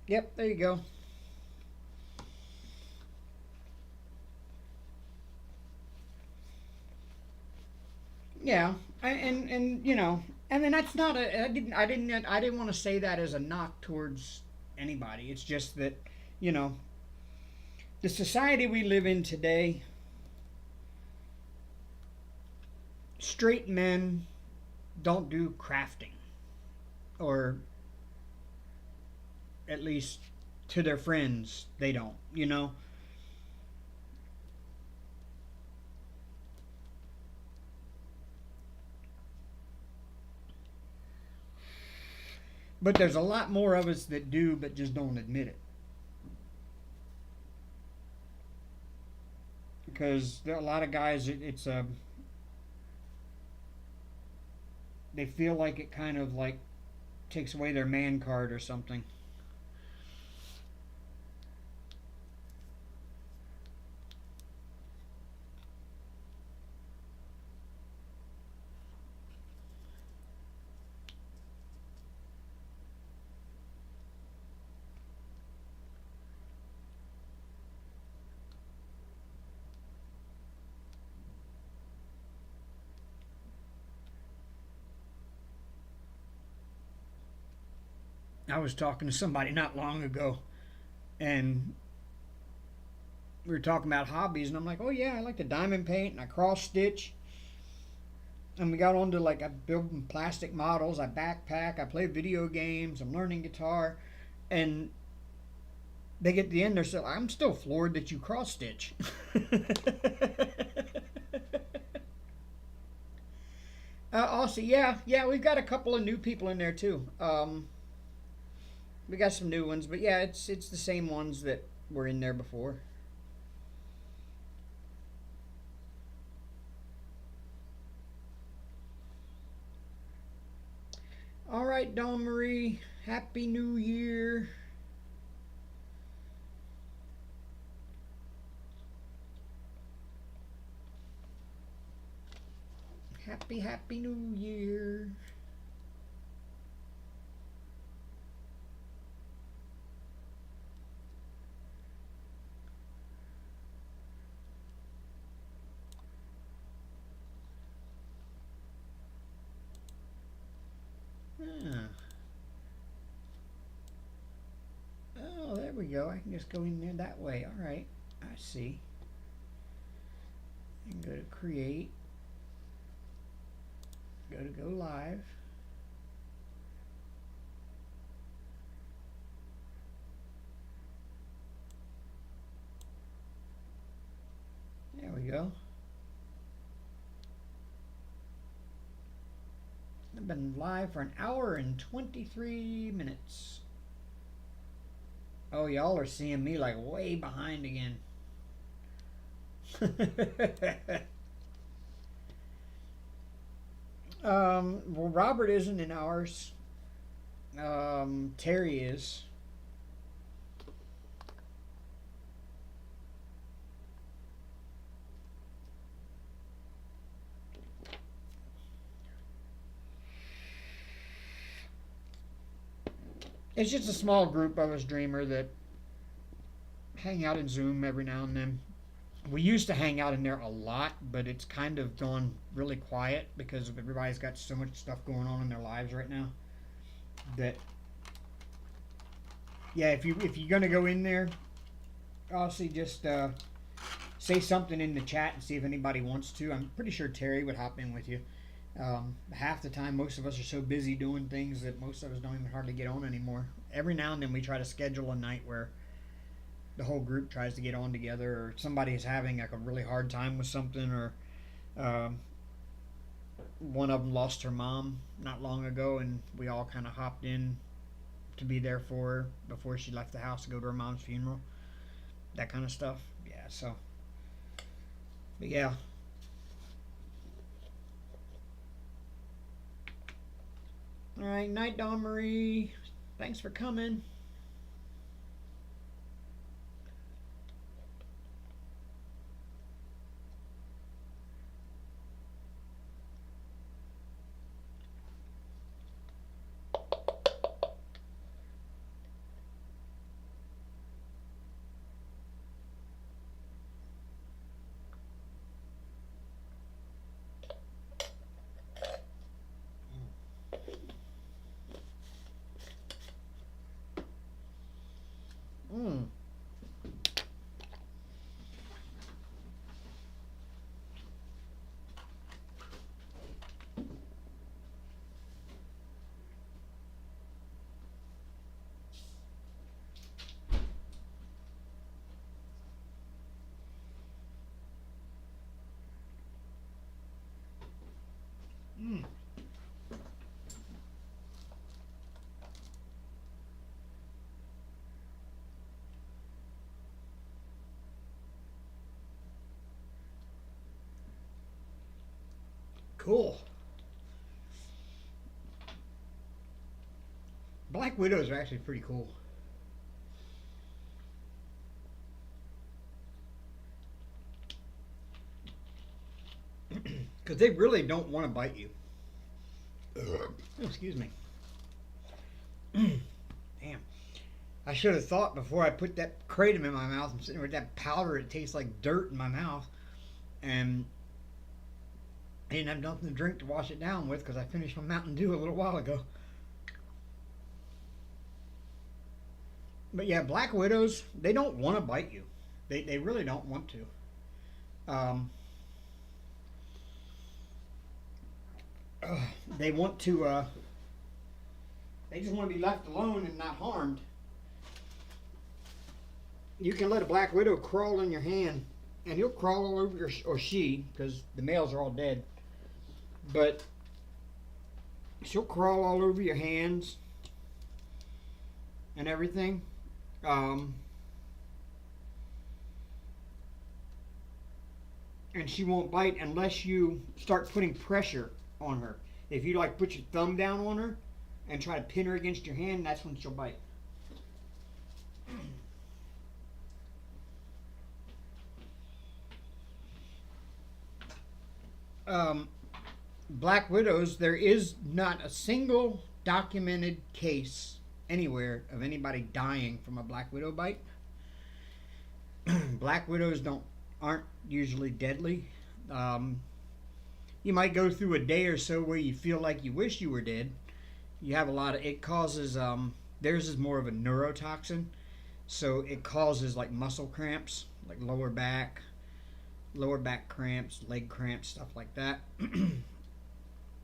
Yep, there you go. Yeah, and you know, and then that's not a. I didn't want to say that as a knock towards anybody. It's just that, you know, the society we live in today, straight men don't do crafting, or at least to their friends they don't. You know, but there's a lot more of us that do, but just don't admit it. Because there are a lot of guys, it's a they feel like it kind of like takes away their man card or something. I was talking to somebody not long ago, and we were talking about hobbies, and I'm like, oh yeah, I like to diamond paint and I cross stitch. And we got on to like, I'm building plastic models, I backpack, I play video games, I'm learning guitar, and they get to the end, they're still, I'm still floored that you cross stitch. Also, yeah, we've got a couple of new people in there too. We got some new ones, but yeah, it's the same ones that were in there before. All right, Dawn Marie, Happy New Year. Happy New Year. Ah. Oh, there we go. I can just go in there that way. All right, I see. And go to create. Go to go live. There we go. I've been live for an hour and 23 minutes. Oh, y'all are seeing me like way behind again. Well, Robert isn't in ours. Terry is. It's just a small group of us, Dreamer, that hang out in Zoom every now and then. We used to hang out in there a lot, but it's kind of gone really quiet because everybody's got so much stuff going on in their lives right now. That, yeah, if you're gonna go in there, obviously just say something in the chat and see if anybody wants to. I'm pretty sure Terry would hop in with you. Half the time, most of us are so busy doing things that most of us don't even hardly get on anymore. Every now and then, we try to schedule a night where the whole group tries to get on together, or somebody is having like a really hard time with something, or um, one of them lost her mom not long ago, and we all kind of hopped in to be there for her before she left the house to go to her mom's funeral. That kind of stuff. Yeah. So, but yeah. All right, night, Dawn Marie. Thanks for coming. Cool. Black Widows are actually pretty cool. Because they really don't want to bite you. Oh, excuse me. Damn. I should have thought before I put that kratom in my mouth. I'm sitting with that powder. It tastes like dirt in my mouth. And I didn't have nothing to drink to wash it down with because I finished my Mountain Dew a little while ago. But yeah, Black Widows, they don't want to bite you. They really don't want to. They want to, they just want to be left alone and not harmed. You can let a Black Widow crawl in your hand, and he'll crawl all over your, or she, because the males are all dead. But she'll crawl all over your hands and everything. And she won't bite unless you start putting pressure on her. If you like put your thumb down on her and try to pin her against your hand, that's when she'll bite. Black Widows, there is not a single documented case anywhere of anybody dying from a Black Widow bite. Black Widows aren't usually deadly. You might go through a day or so where you feel like you wish you were dead. You have a lot of, it causes, theirs is more of a neurotoxin, so it causes like muscle cramps, like lower back cramps, leg cramps, stuff like that.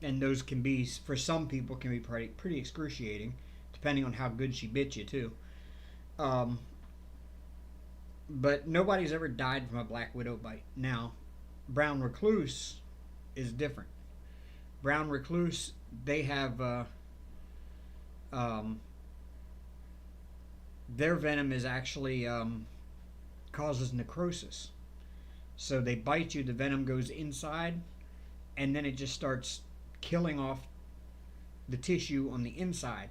And those can be, for some people, can be pretty excruciating, depending on how good she bit you too. But nobody's ever died from a Black Widow bite. Now, brown recluse is different. Brown recluse, they have their venom is actually causes necrosis. So they bite you, the venom goes inside, and then it just starts killing off the tissue on the inside,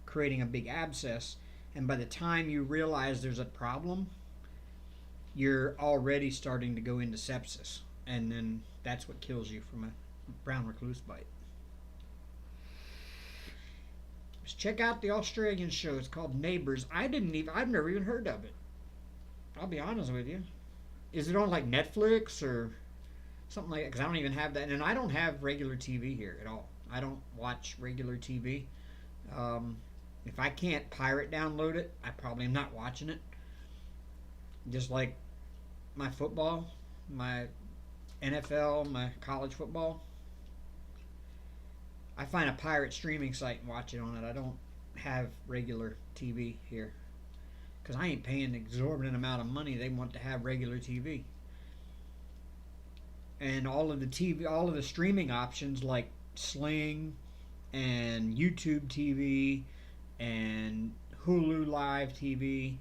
creating a big abscess. And by the time you realize there's a problem, you're already starting to go into sepsis. And then that's what kills you from a brown recluse bite. Just check out the Australian show. It's called Neighbours. I've never even heard of it. I'll be honest with you. Is it on like Netflix or something like that? Because I don't even have that. And I don't have regular TV here at all. I don't watch regular TV. If I can't pirate download it, I probably am not watching it. Just like my football, my NFL, my college football. I find a pirate streaming site and watch it on it. I don't have regular TV here. Because I ain't paying an exorbitant amount of money. They want to have regular TV. And all of the streaming options like Sling and YouTube TV and Hulu Live TV,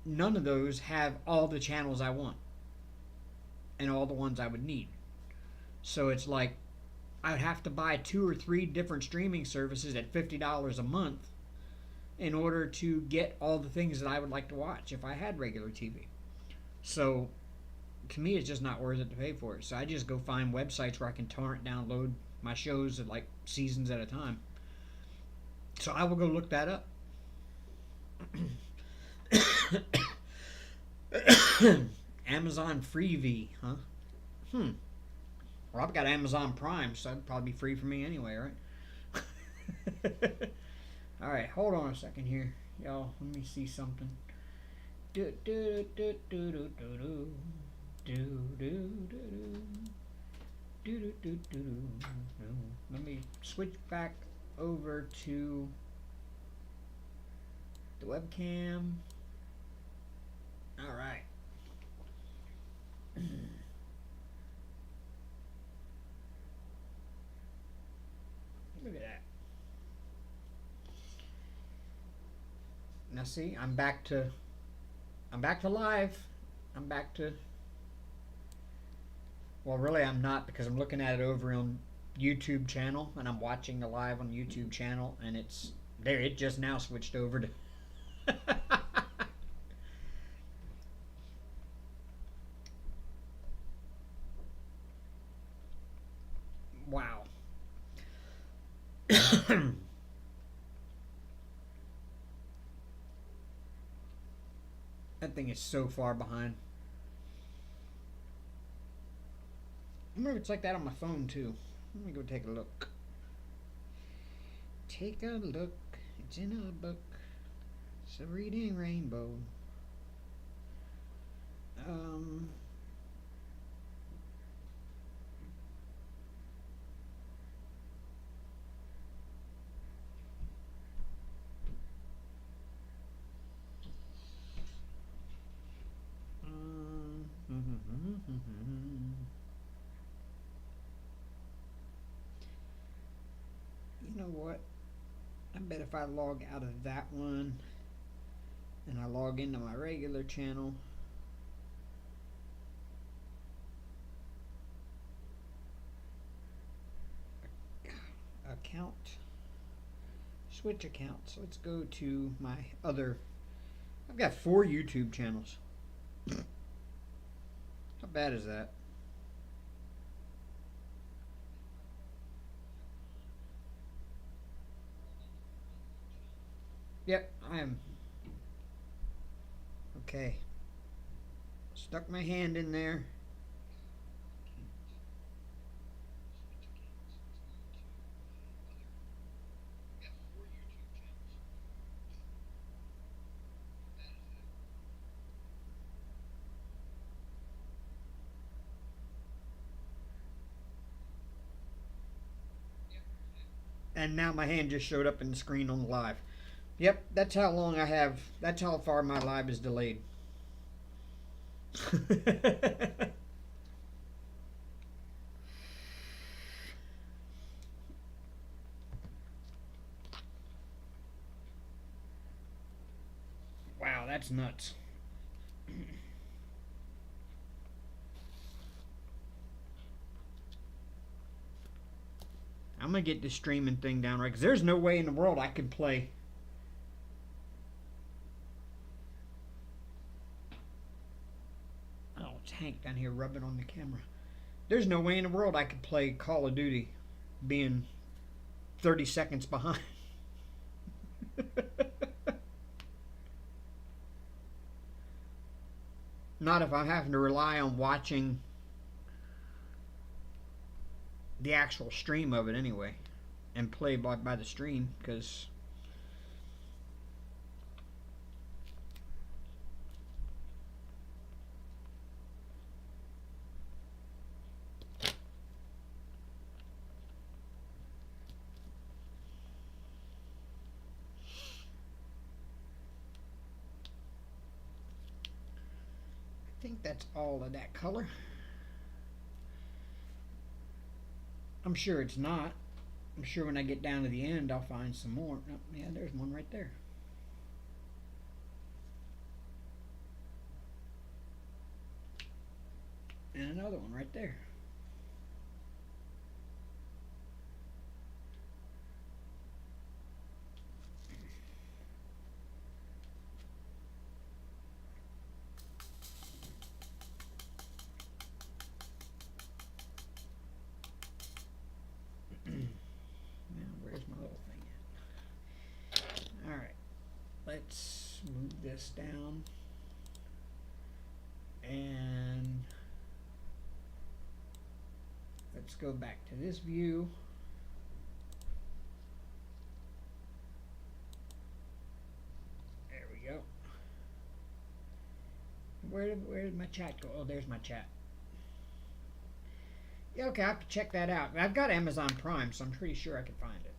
none of those have all the channels I want and all the ones I would need. So it's like I'd have to buy 2 or 3 different streaming services at $50 a month in order to get all the things that I would like to watch if I had regular TV. So to me, it's just not worth it to pay for it. So I just go find websites where I can torrent download my shows at like seasons at a time. So I will go look that up. Amazon Freevee, huh? Well, I've got Amazon Prime, so that'd probably be free for me anyway, right? Alright, hold on a second here. Y'all, let me see something. Let me switch back over to the webcam. Alright. Look at that. Now see, I'm back to live. I'm back to, well, really I'm not, because I'm looking at it over on YouTube channel, and I'm watching the live on YouTube channel, and it's there. It just now switched over to wow. That thing is so far behind. I wonder if it's like that on my phone too. Let me go take a look. Take a look. It's in a book. It's a reading rainbow. You know what? I bet if I log out of that one and I log into my regular channel, account, switch accounts. Let's go to my other. I've got 4 YouTube channels. How bad is that? Yep, I am. Okay. Stuck my hand in there. And now my hand just showed up in the screen on the live. Yep, that's how long I have. That's how far my live is delayed. Wow, that's nuts. I'm gonna get this streaming thing down right, because there's no way in the world I could play. Oh, it's Hank down here rubbing on the camera. There's no way in the world I could play Call of Duty being 30 seconds behind. Not if I'm having to rely on watching the actual stream of it anyway, and play by the stream, because I think that's all of that color. I'm sure it's not. I'm sure when I get down to the end I'll find some more. Oh, yeah, there's one right there. And another one right there. Let's move this down, and let's go back to this view. There we go. Where did my chat go? Oh, there's my chat. Yeah, okay, I have to check that out. I've got Amazon Prime, so I'm pretty sure I can find it.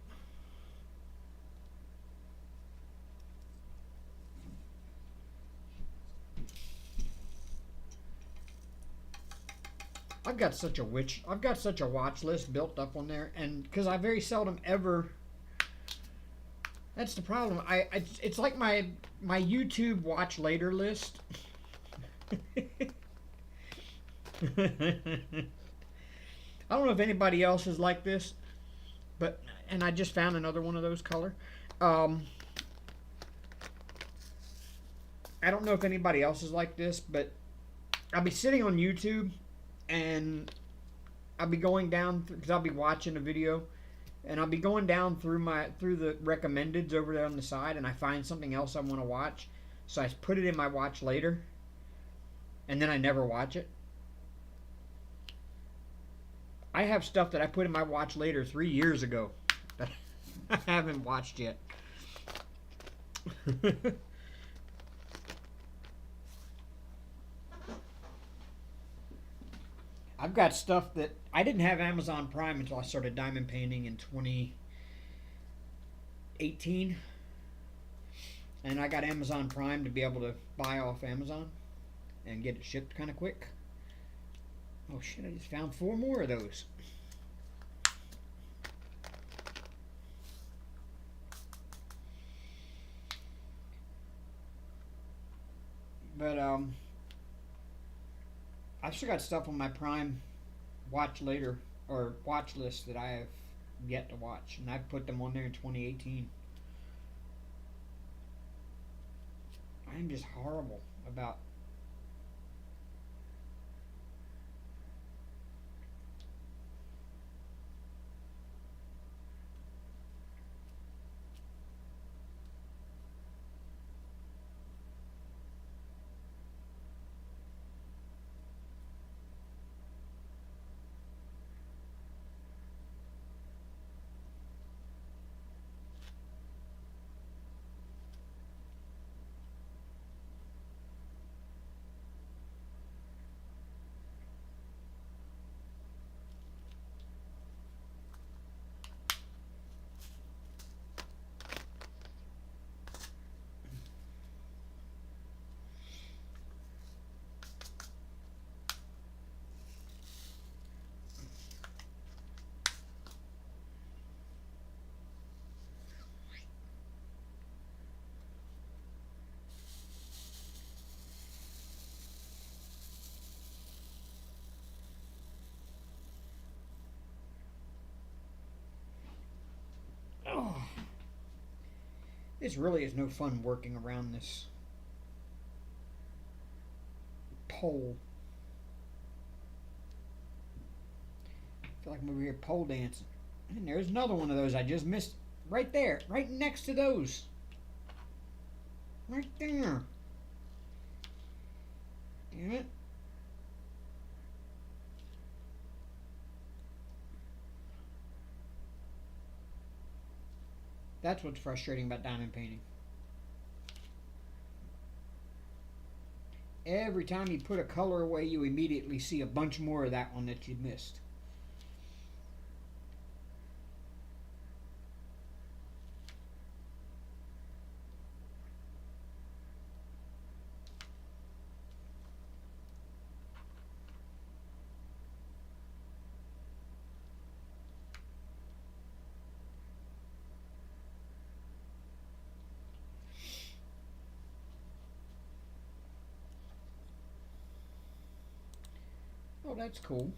I've got such a watch list built up on there, and because I very seldom ever. That's the problem. It's like my YouTube watch later list. I don't know if anybody else is like this, but and I just found another one of those color. I don't know if anybody else is like this, but I'll be sitting on YouTube and I'll be going down because I'll be watching a video and I'll be going down through the recommendeds over there on the side, and I find something else I want to watch, so I put it in my watch later, and then I never watch it. I have stuff that I put in my watch later 3 years ago that I haven't watched yet. I've got stuff that I didn't have Amazon Prime until I started diamond painting in 2018. And I got Amazon Prime to be able to buy off Amazon and get it shipped kind of quick. Oh shit, I just found 4 more of those. But I've still got stuff on my Prime watch later or watch list that I have yet to watch, and I've put them on there in 2018. I'm just horrible about this really is no fun working around this pole. I feel like I'm over here pole dancing. And there's another one of those I just missed right there, right next to those. Right there. Damn it. That's what's frustrating about diamond painting. Every time you put a color away, you immediately see a bunch more of that one that you missed. Oh, that's cool.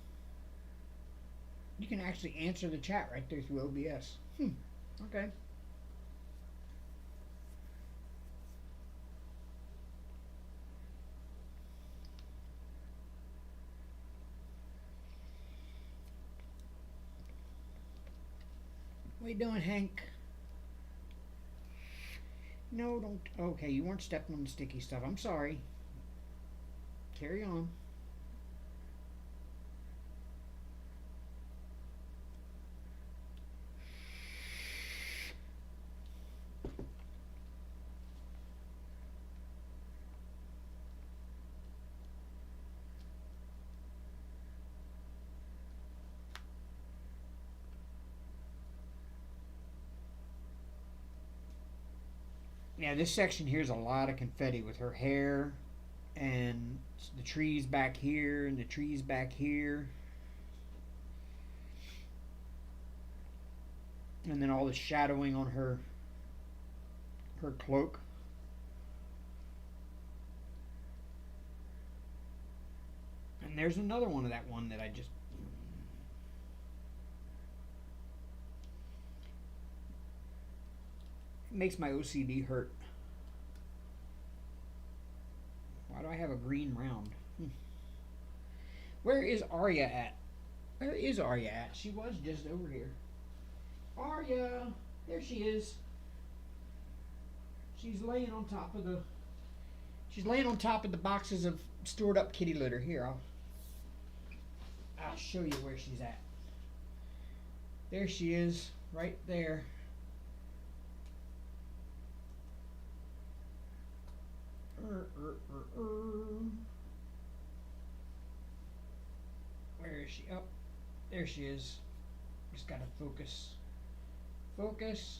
You can actually answer the chat right there through OBS. Okay. What are you doing, Hank? No, don't. Okay, you weren't stepping on the sticky stuff. I'm sorry. Carry on. Yeah, this section here is a lot of confetti with her hair and the trees back here and the trees back here. And then all the shadowing on her cloak. And there's another one of that one that I just... It makes my OCD hurt. Why do I have a green round? Where is Arya at? Where is Arya at? She was just over here. Arya! There she is. She's laying on top of the... She's laying on top of the boxes of stored up kitty litter. Here, I'll show you where she's at. There she is, right there. Where is she? Oh, there she is. Just gotta focus. Focus.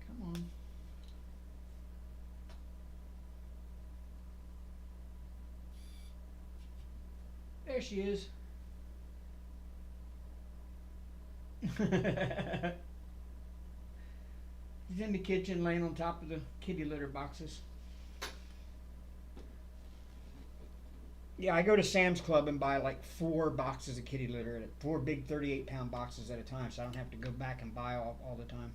Come on. There she is. She's in the kitchen laying on top of the kitty litter boxes. Yeah, I go to Sam's Club and buy like 4 boxes of kitty litter, 4 big 38-pound boxes at a time, so I don't have to go back and buy all the time.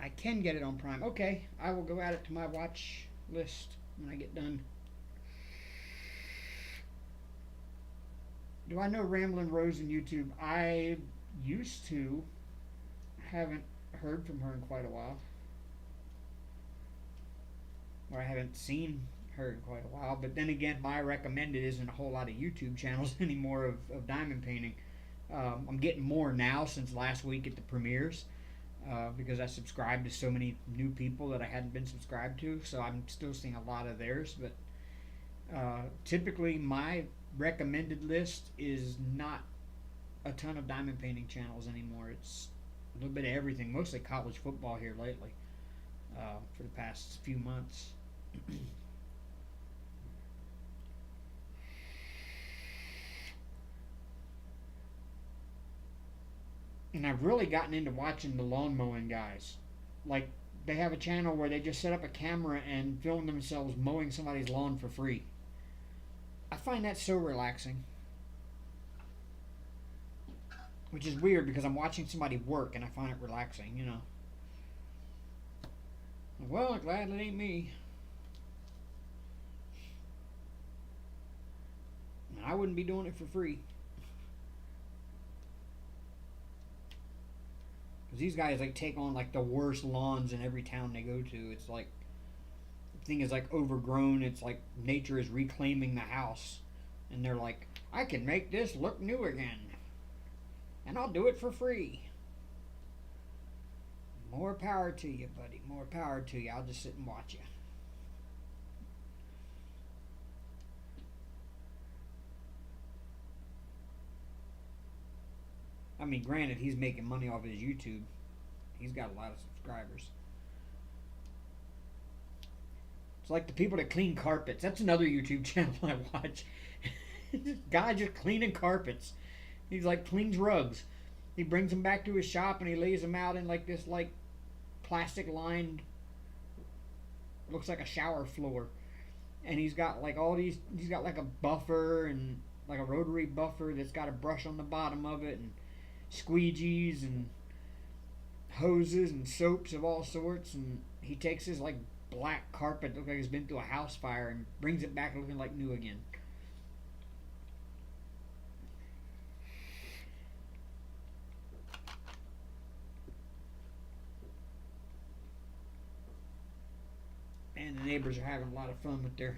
I can get it on Prime. Okay, I will go add it to my watch list when I get done. Do I know Ramblin' Rose on YouTube? I used to. Haven't heard from her in quite a while. Or I haven't seen her in quite a while. But then again, my recommended isn't a whole lot of YouTube channels anymore of diamond painting. I'm getting more now since last week at the premieres. Because I subscribed to so many new people that I hadn't been subscribed to, so I'm still seeing a lot of theirs. But typically, my recommended list is not a ton of diamond painting channels anymore. It's a little bit of everything, mostly college football here lately, for the past few months. And I've really gotten into watching the lawn mowing guys. Like, they have a channel where they just set up a camera and film themselves mowing somebody's lawn for free. I find that so relaxing. Which is weird because I'm watching somebody work and I find it relaxing, you know. Well, glad it ain't me. I wouldn't be doing it for free. These guys like take on like the worst lawns in every town they go to. It's like the thing is like overgrown. It's like nature is reclaiming the house, and they're like, I can make this look new again, and I'll do it for free. More power to you, buddy. More power to you. I'll just sit and watch you. I mean, granted, he's making money off his YouTube. He's got a lot of subscribers. It's like the people that clean carpets. That's another YouTube channel I watch. This guy just cleaning carpets. He's like cleans rugs. He brings them back to his shop and he lays them out in like this like plastic lined, looks like a shower floor. And he's got like all these, he's got like a buffer and like a rotary buffer that's got a brush on the bottom of it, and squeegees and hoses and soaps of all sorts. And he takes his like black carpet, looks like it's been through a house fire, and brings it back looking like new again. And the neighbors are having a lot of fun with their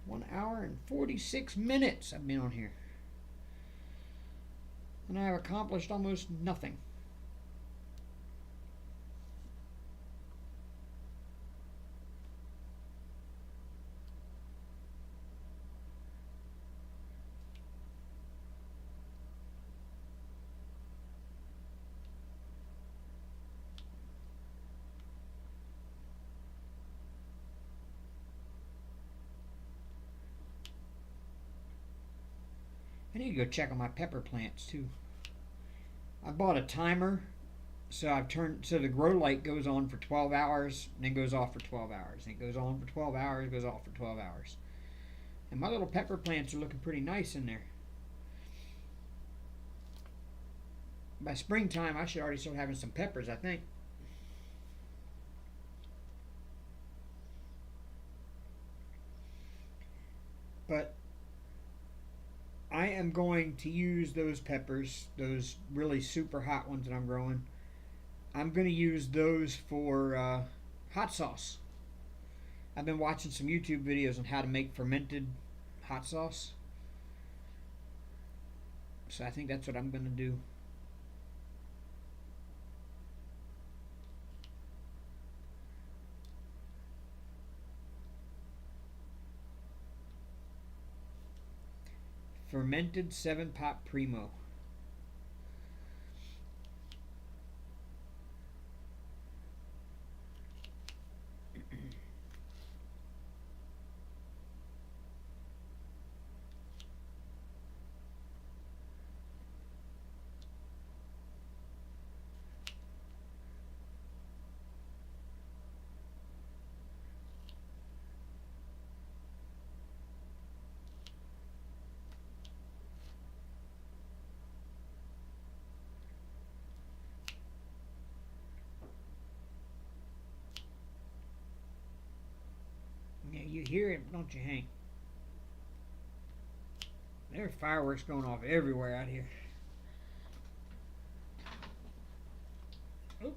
1 hour and 46 minutes I've been on here. And I have accomplished almost nothing. I need to go check on my pepper plants too. I bought a timer, so the grow light goes on for 12 hours and then goes off for 12 hours. And it goes on for 12 hours, goes off for 12 hours. And my little pepper plants are looking pretty nice in there. By springtime, I should already start having some peppers, I think. But I am going to use those peppers, those really super hot ones that I'm growing. I'm going to use those for hot sauce. I've been watching some YouTube videos on how to make fermented hot sauce. So I think that's what I'm going to do. Fermented 7-pot Primo. Yeah, you hear it, don't you, Hank? There's fireworks going off everywhere out here. Oh.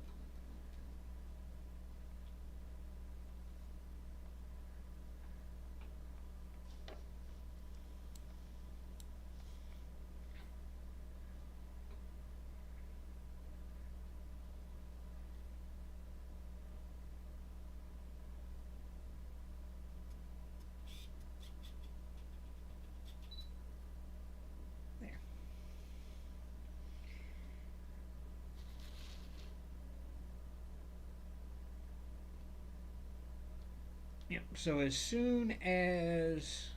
Yep, so as soon as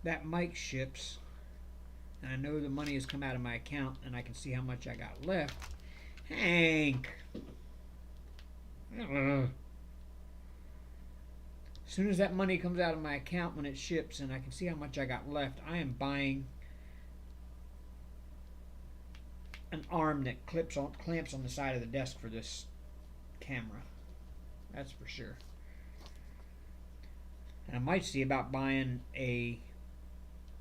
that mic ships, and I know the money has come out of my account and I can see how much I got left. Hank! As soon as that money comes out of my account when it ships and I can see how much I got left, I am buying an arm that clamps on the side of the desk for this camera. That's for sure. And I might see about buying a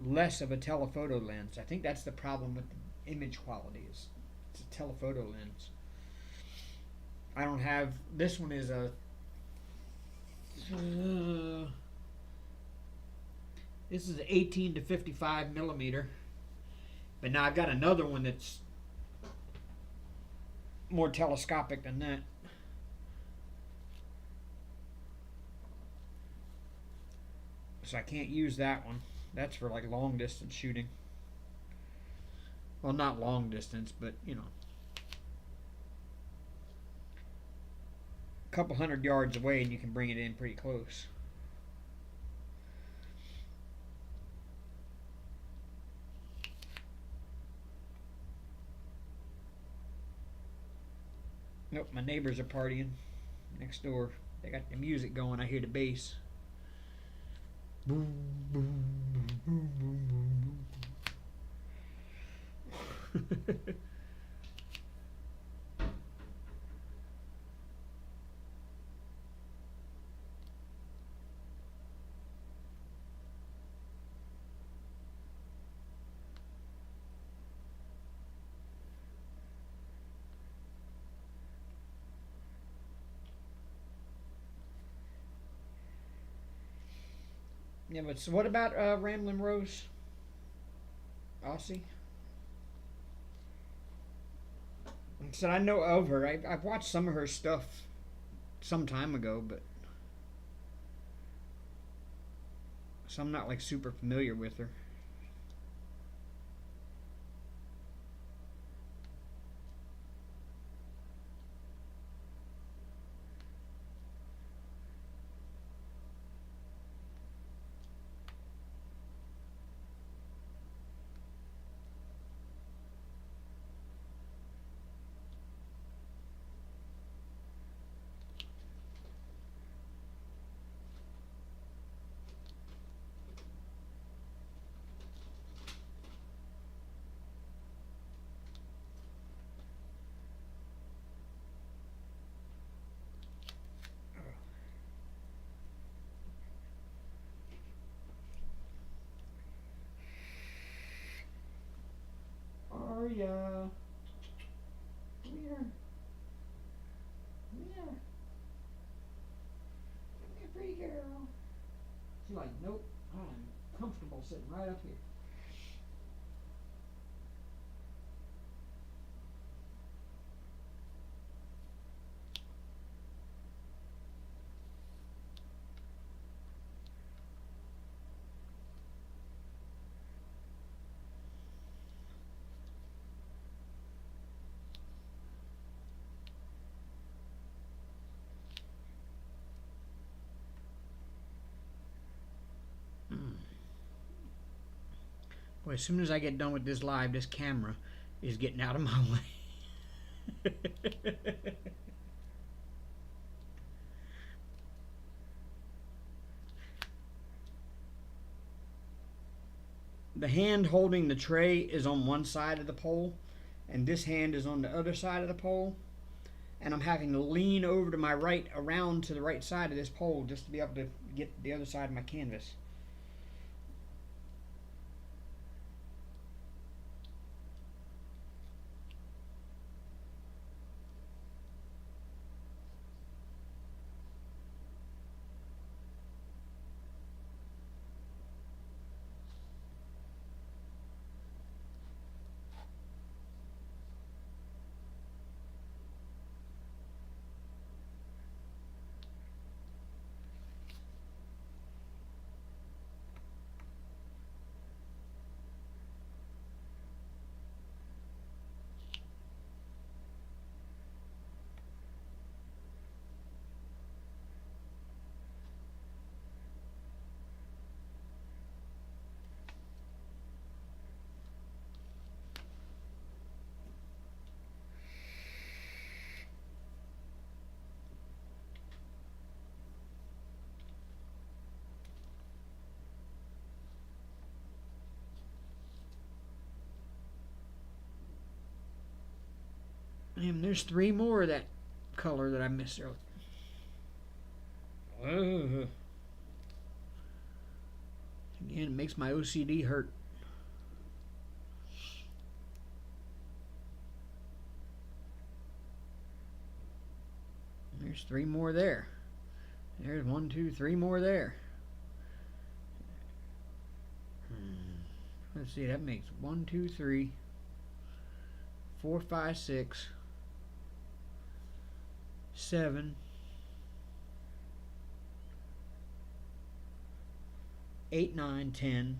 less of a telephoto lens. I think that's the problem with the image quality, is it's a telephoto lens. I don't have, this one is a this is 18 to 55 millimeter, but now I've got another one that's more telescopic than that. So I can't use that one. That's for like long distance shooting. Well, not long distance, but you know, a couple 100 yards away and you can bring it in pretty close. Nope, my neighbors are partying next door. They got the music going. I hear the bass. Boom, boom, boom, boom, boom, boom. Yeah, but so what about Ramblin' Rose? Aussie? So I know of her. I've watched some of her stuff some time ago, but so I'm not like super familiar with her. Aria, come here. Come here. Come here, pretty girl. She's like, nope, I'm comfortable sitting right up here. Boy, as soon as I get done with this live, this camera is getting out of my way. The hand holding the tray is on one side of the pole, and this hand is on the other side of the pole. And I'm having to lean over to my right, around to the right side of this pole, just to be able to get the other side of my canvas. And there's 3 more of that color that I missed earlier. Again, it makes my OCD hurt. There's 3 more there. There's 1, 2, 3 more there. Let's see, that makes 1, 2, 3, 4, 5, 6, 7, 8, 9, 10.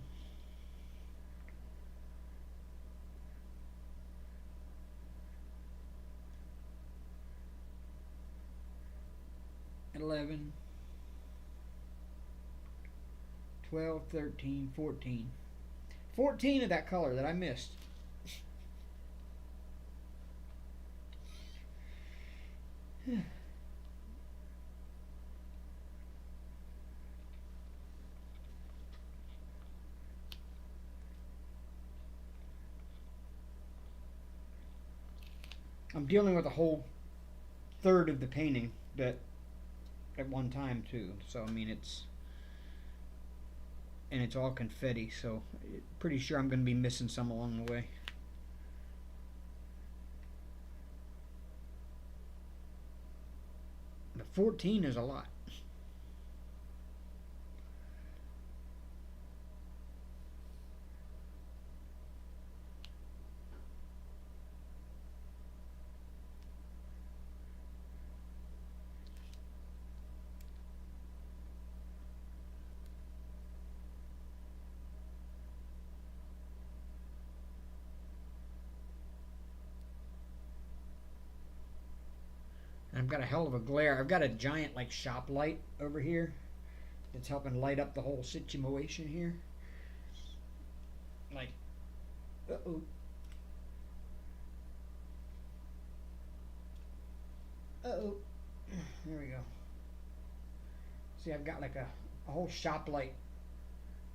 11, 12, 13, 14. 14 of that color that I missed. I'm dealing with a whole third of the painting that at one time too. So I mean it's all confetti, so pretty sure I'm going to be missing some along the way. But 14 is a lot. I've got a hell of a glare. I've got a giant like shop light over here that's helping light up the whole situation here. Like, uh-oh. Uh-oh. There we go. See, I've got like a whole shop light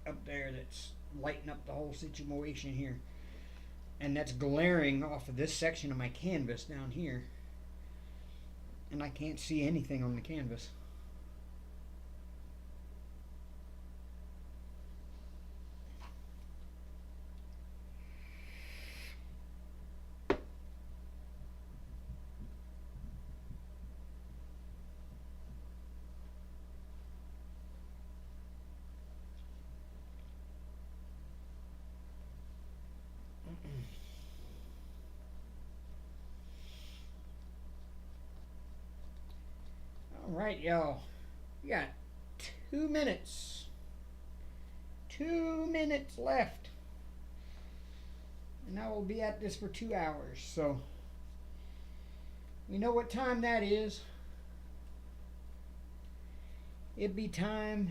up there that's lighting up the whole situation here. And that's glaring off of this section of my canvas down here. And I can't see anything on the canvas. Alright, y'all. We got 2 minutes. 2 minutes left. And I will be at this for 2 hours. So, we know what time that is. It'd be time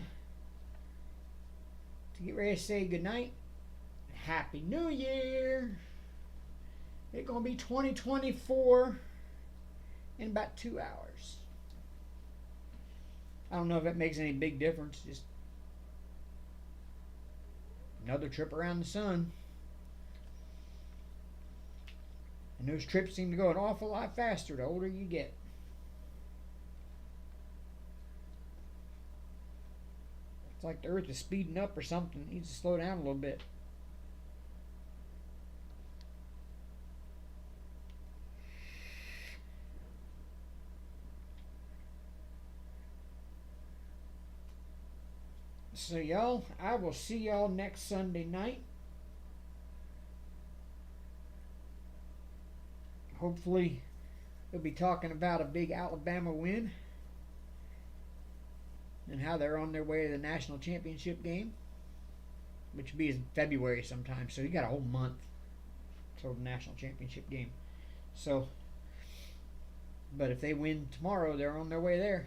to get ready to say goodnight. Happy New Year. It's going to be 2024 in about 2 hours. I don't know if that makes any big difference. Just another trip around the sun. And those trips seem to go an awful lot faster the older you get. It's like the Earth is speeding up or something. It needs to slow down a little bit. So y'all, I will see y'all next Sunday night. Hopefully, we'll be talking about a big Alabama win and how they're on their way to the national championship game, which will be in February sometime. So you got a whole month till the national championship game. So, but if they win tomorrow, they're on their way there.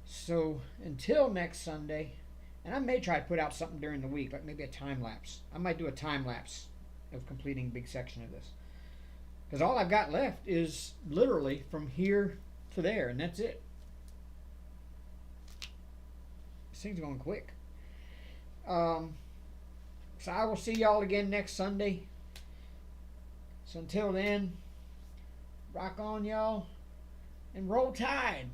So until next Sunday, and I may try to put out something during the week, like maybe a time lapse. I might do a time lapse of completing a big section of this. Because all I've got left is literally from here to there, and that's it. This thing's going quick. So I will see y'all again next Sunday. So until then, rock on, y'all, and roll tide.